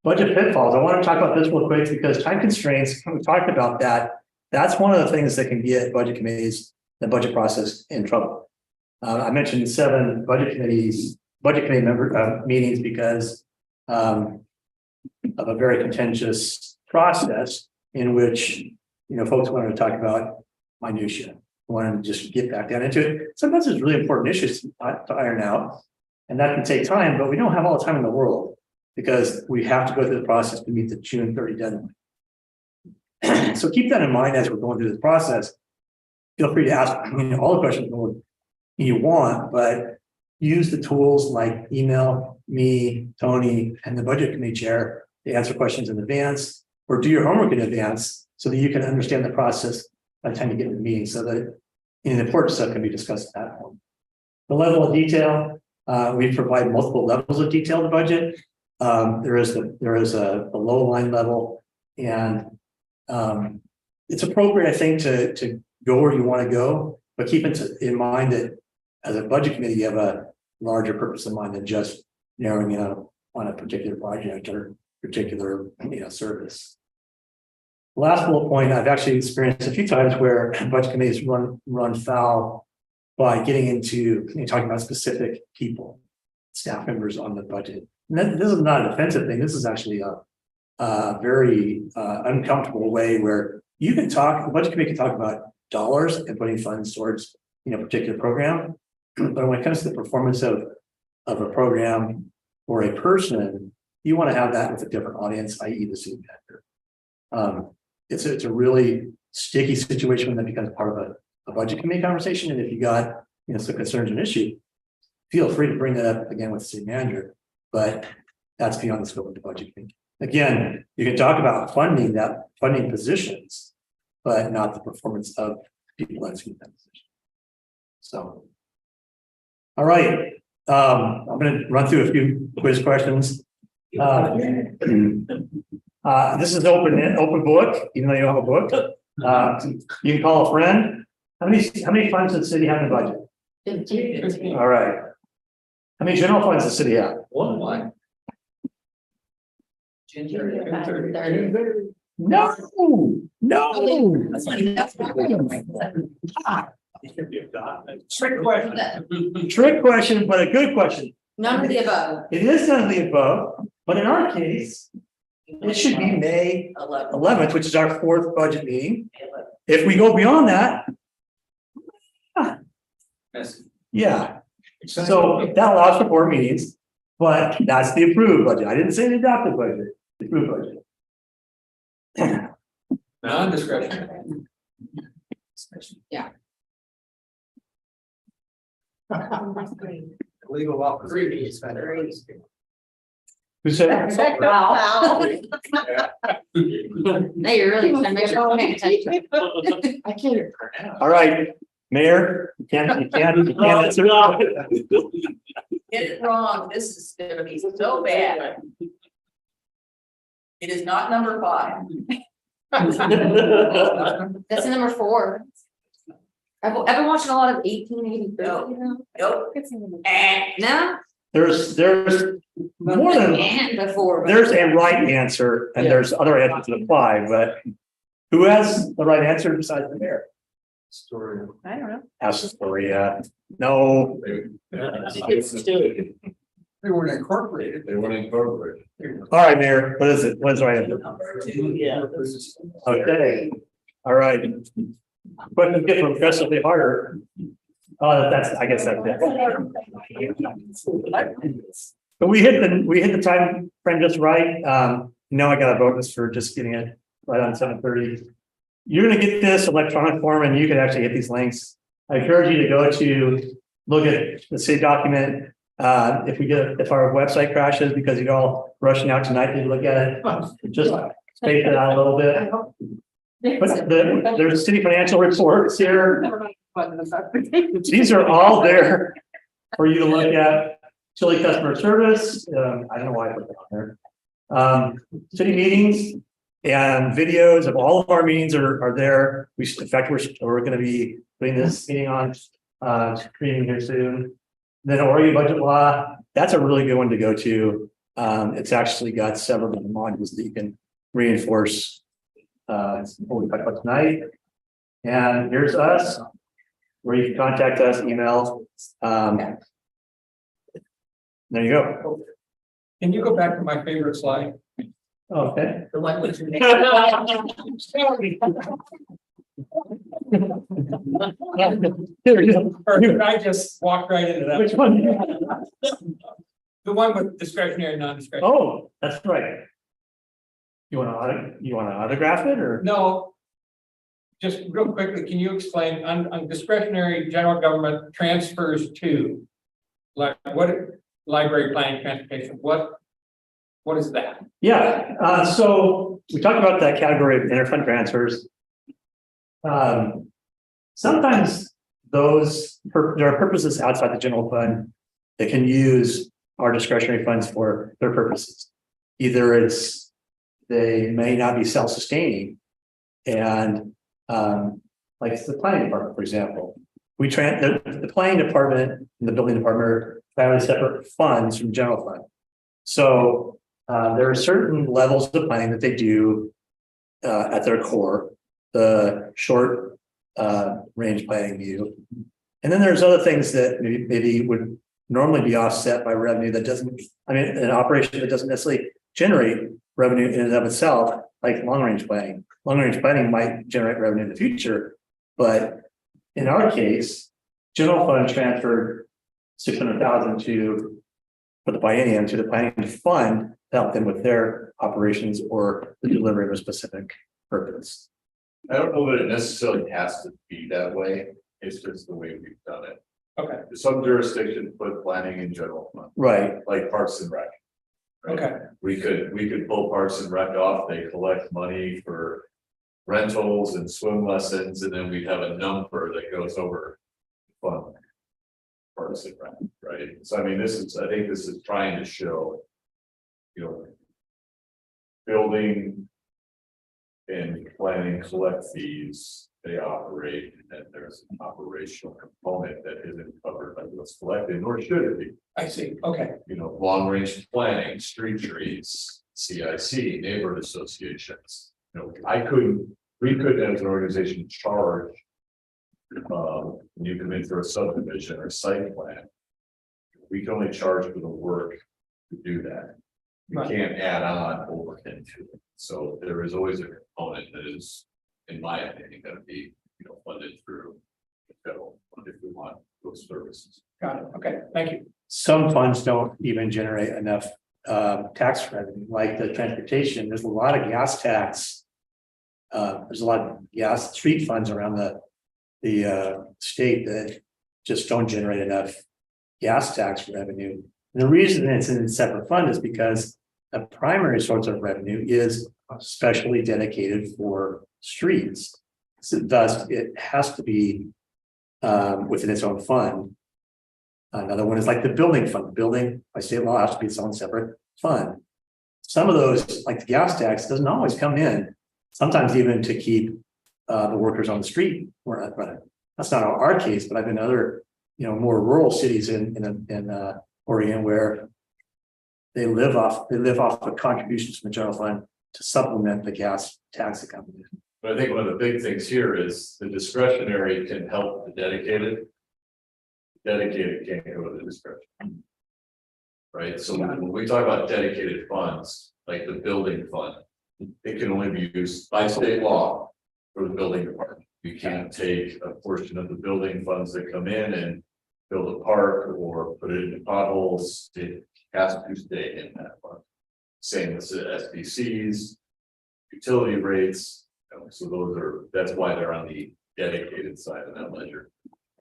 Budget pitfalls. I want to talk about this real quick because time constraints, we talked about that. That's one of the things that can get budget committees, the budget process in trouble. I mentioned 7 budget committee member meetings because of a very contentious process in which, folks wanted to talk about minutia. Wanted to just get back down into it. Sometimes there's really important issues to iron out. And that can take time, but we don't have all the time in the world because we have to go through the process to meet the June 30 deadline. So keep that in mind as we're going through this process. Feel free to ask all the questions you want, but use the tools like email me, Tony, and the budget committee chair to answer questions in advance, or do your homework in advance so that you can understand the process by the time you get to the meeting, so that the important stuff can be discussed at that point. The level of detail, we provide multiple levels of detail in the budget. There is a low line level, and it's appropriate, I think, to go where you want to go, but keep in mind that as a budget committee, you have a larger purpose in mind than just narrowing in on a particular project or particular service. Last bullet point, I've actually experienced a few times where budget committees run foul by getting into talking about specific people, staff members on the budget. And this is not an offensive thing. This is actually a very uncomfortable way where you can talk, the budget committee can talk about dollars and putting funds towards a particular program. But when it comes to the performance of a program or a person, you want to have that with a different audience, i.e. the city manager. It's a really sticky situation when that becomes part of a budget committee conversation. And if you got some concerns and issue, feel free to bring that up again with the city manager, but that's beyond the scope of the budget committee. Again, you can talk about funding positions, but not the performance of people executing that position. So, all right. I'm going to run through a few quiz questions. This is open book, even though you don't have a book. You can call a friend. How many funds does the city have in the budget? 15. All right. How many general funds does the city have? One. No. That's not enough. Trick question, but a good question. None of the above. It is none of the above, but in our case, it should be May 11th, which is our 4th budget meeting. If we go beyond that, yeah. So that allows for 4 meetings, but that's the approved budget. I didn't say the adopted budget, the approved budget. Non-discretionary. Yeah. Legal office. Who said that? Wow. Now you're really trying to make sure I'm paying attention. I can't even pronounce. All right, Mayor, you can't answer. Get it wrong. This is gonna be so bad. It is not number 5. That's number 4. I've been watching a lot of 1883. Nope. No, There's more than and before. there's a right answer and there's other answers that apply, but who has the right answer besides the mayor? Story. I don't know. Astoria. No. They weren't incorporated. They weren't incorporated. All right, Mayor, what is it? What is the right answer? Number 2. Yeah. Okay. All right. Questions get progressively harder. Oh, I guess that's it. But we hit the time frame just right. I got a bonus for just getting it right on 7:30. You're gonna get this electronic form and you can actually hit these links. I encourage you to go to look at the city document. If our website crashes because you're all rushing out tonight to look at it, just space it out a little bit. But there's city financial reports here. These are all there for you to look at. Chili customer service. I don't know why I put that on there. City meetings and videos of all of our meetings are there. In fact, we're going to be putting this meeting on screen here soon. Then Oregon budget law. That's a really good one to go to. It's actually got several different modules that you can reinforce. What we talked about tonight. And here's us, where you can contact us, email. There you go. Can you go back to my favorite slide? Okay. The one with your name. Here we go. Or I just walked right into that. Which one? The one with discretionary, non-discretionary. Oh, that's right. You want to autograph it or? No. Just real quickly, can you explain on discretionary general government transfers to? Like what, library planning, transportation, what is that? Yeah, so we talked about that category of interfund transfers. Sometimes there are purposes outside the general fund that can use our discretionary funds for their purposes. Either they may not be self-sustaining and like the planning department, for example. The planning department and the building department are separate funds from general fund. So there are certain levels of planning that they do at their core, the short range planning view. And then there's other things that maybe would normally be offset by revenue that doesn't, an operation that doesn't necessarily generate revenue in and of itself, like long range planning. Long range planning might generate revenue in the future, but in our case, general fund transferred 600,000 for the biennium to the planning fund to help them with their operations or the delivery of a specific purpose. I don't know that it necessarily has to be that way. It's just the way we've done it. Okay, Some jurisdictions put planning in general fund, Right. like Parks and Rec. right? okay, We could pull Parks and Rec off. They collect money for rentals and swim lessons, and then we have a number that goes over fund. Parks and Rec, right? So I think this is trying to show, building and planning collect fees, they operate, and then there's an operational component that isn't covered by what's collected, nor should it be. I see, okay, Long range planning, street trees, CIC, neighborhood associations. We couldn't as an organization charge. When you come in for a subdivision or site plan. We can only charge for the work to do that. You Right. can't add on over into it. So there is always a component that is, in my opinion, gonna be, funded through the federal fund if we want those services. got it, okay, thank you. Some funds don't even generate enough tax revenue, like the transportation. There's a lot of gas tax. There's a lot of gas street funds around the state that just don't generate enough gas tax revenue. And the reason it's in a separate fund is because the primary source of revenue is specially dedicated for streets. So thus, it has to be within its own fund. Another one is like the building fund. The building by state law has to be its own separate fund. Some of those, like the gas tax, doesn't always come in. Sometimes even to keep the workers on the street running. That's not our case, but I've been in other, more rural cities in Oregon where they live off of contributions from the general fund to supplement the gas tax that comes in. But I think one of the big things here is the discretionary can help the dedicated. Dedicated can't go to the discretion. Right, so when we talk about dedicated funds, like the building fund, it can only be used by state law for the building department. You can't take a portion of the building funds that come in and build a park or put it into potholes. It has to stay in that fund. Same with the SDCs, utility rates. So that's why they're on the dedicated side of that ledger.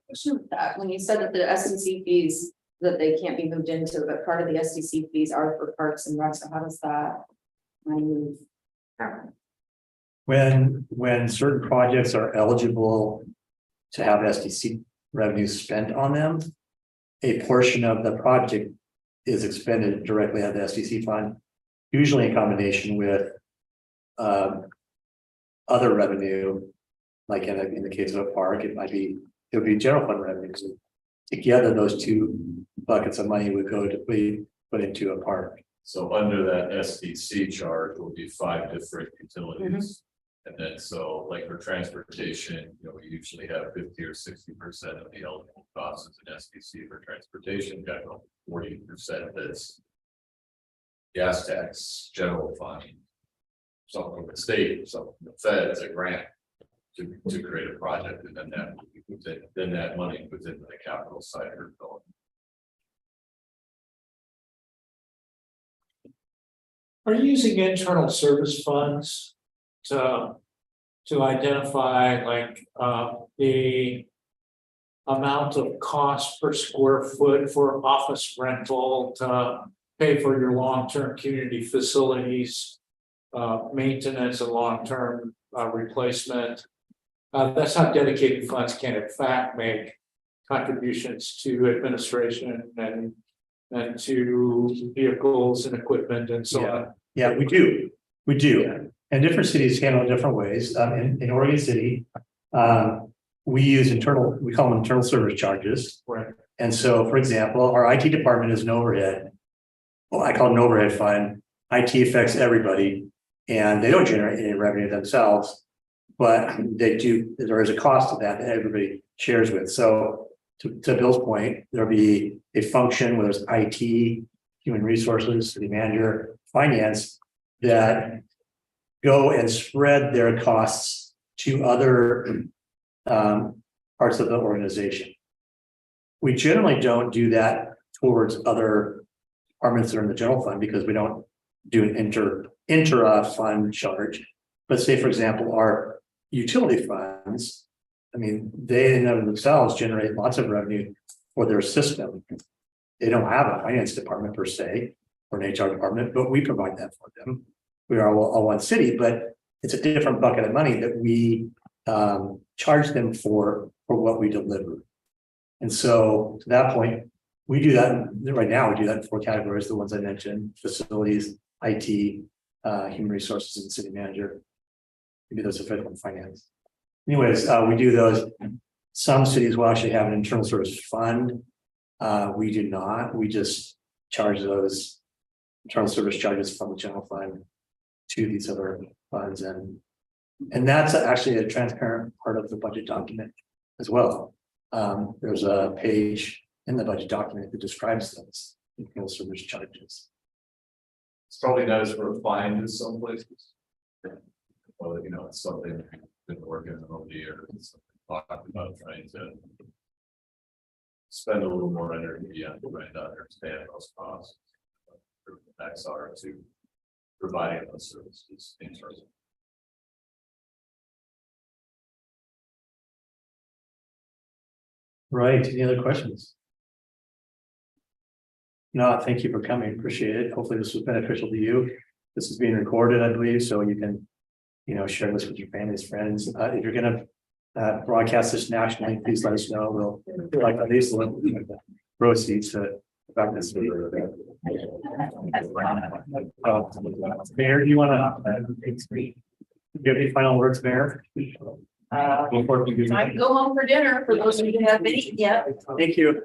Question with that, when you said that the SDC fees, that they can't be moved into, but part of the SDC fees are for parks and recs, so how does that money move? When certain projects are eligible to have SDC revenue spent on them, a portion of the project is expended directly out of the SDC fund, usually in combination with other revenue, like in the case of a park, it would be general fund revenue. So together, those two buckets of money would go to be put into a park. So under that SDC charge will be 5 different utilities. And then so like for transportation, we usually have 50 or 60% of the eligible costs as an SDC for transportation, got 40% that's gas tax, general fund. Something from the state, something from the feds, a grant. to create a project, and then that money goes into the capital side or development. Are you using internal service funds to identify like, the amount of cost per square foot for office rental to pay for your long-term community facilities, maintenance and long-term, replacement? That's how dedicated funds can in fact make contributions to administration and to vehicles and equipment and so on. Yeah, we do. We do. And different cities handle it different ways. In Oregon City, we use we call them internal service charges. Right. And so, for example, our IT department is an overhead. Well, I call it an overhead fund. IT affects everybody and they don't generate any revenue themselves, but they do, there is a cost to that everybody shares with. So to Bill's point, there'll be a function, whether it's IT, human resources, city manager, finance, that go and spread their costs to other parts of the organization. We generally don't do that towards other departments that are in the general fund because we don't do an intra-fund charge. But say, for example, our utility funds, I mean, they in and of themselves generate lots of revenue for their system. They don't have a finance department per se, or an HR department, but we provide that for them. We are all one city, but it's a different bucket of money that we charge them for what we deliver. And so to that point, we do that right now. We do that in 4 categories, the ones I mentioned: facilities, IT, human resources, and city manager. We do those for federal and finance. Anyways, we do those. Some cities will actually have an internal service fund. We do not. We just charge those internal service charges from the general fund to these other funds, and that's actually a transparent part of the budget document as well. There's a page in the budget document that describes those internal service charges. It's probably not as refined in some places. Well, you know, it's something we've been working on over the years. It's something talked about trying to spend a little more energy on trying to understand those costs. Impacts are to providing those services in terms of. Right. Any other questions? No, thank you for coming. Appreciate it. Hopefully this was beneficial to you. This is being recorded, I believe, so you can, share this with your families, friends. If you're going to broadcast this nationally, please let us know. We'll like at least the proceeds to back this video. Mayor, do you want to give any final words, Mayor? Time to go home for dinner for those of you who haven't eaten yet. Thank you.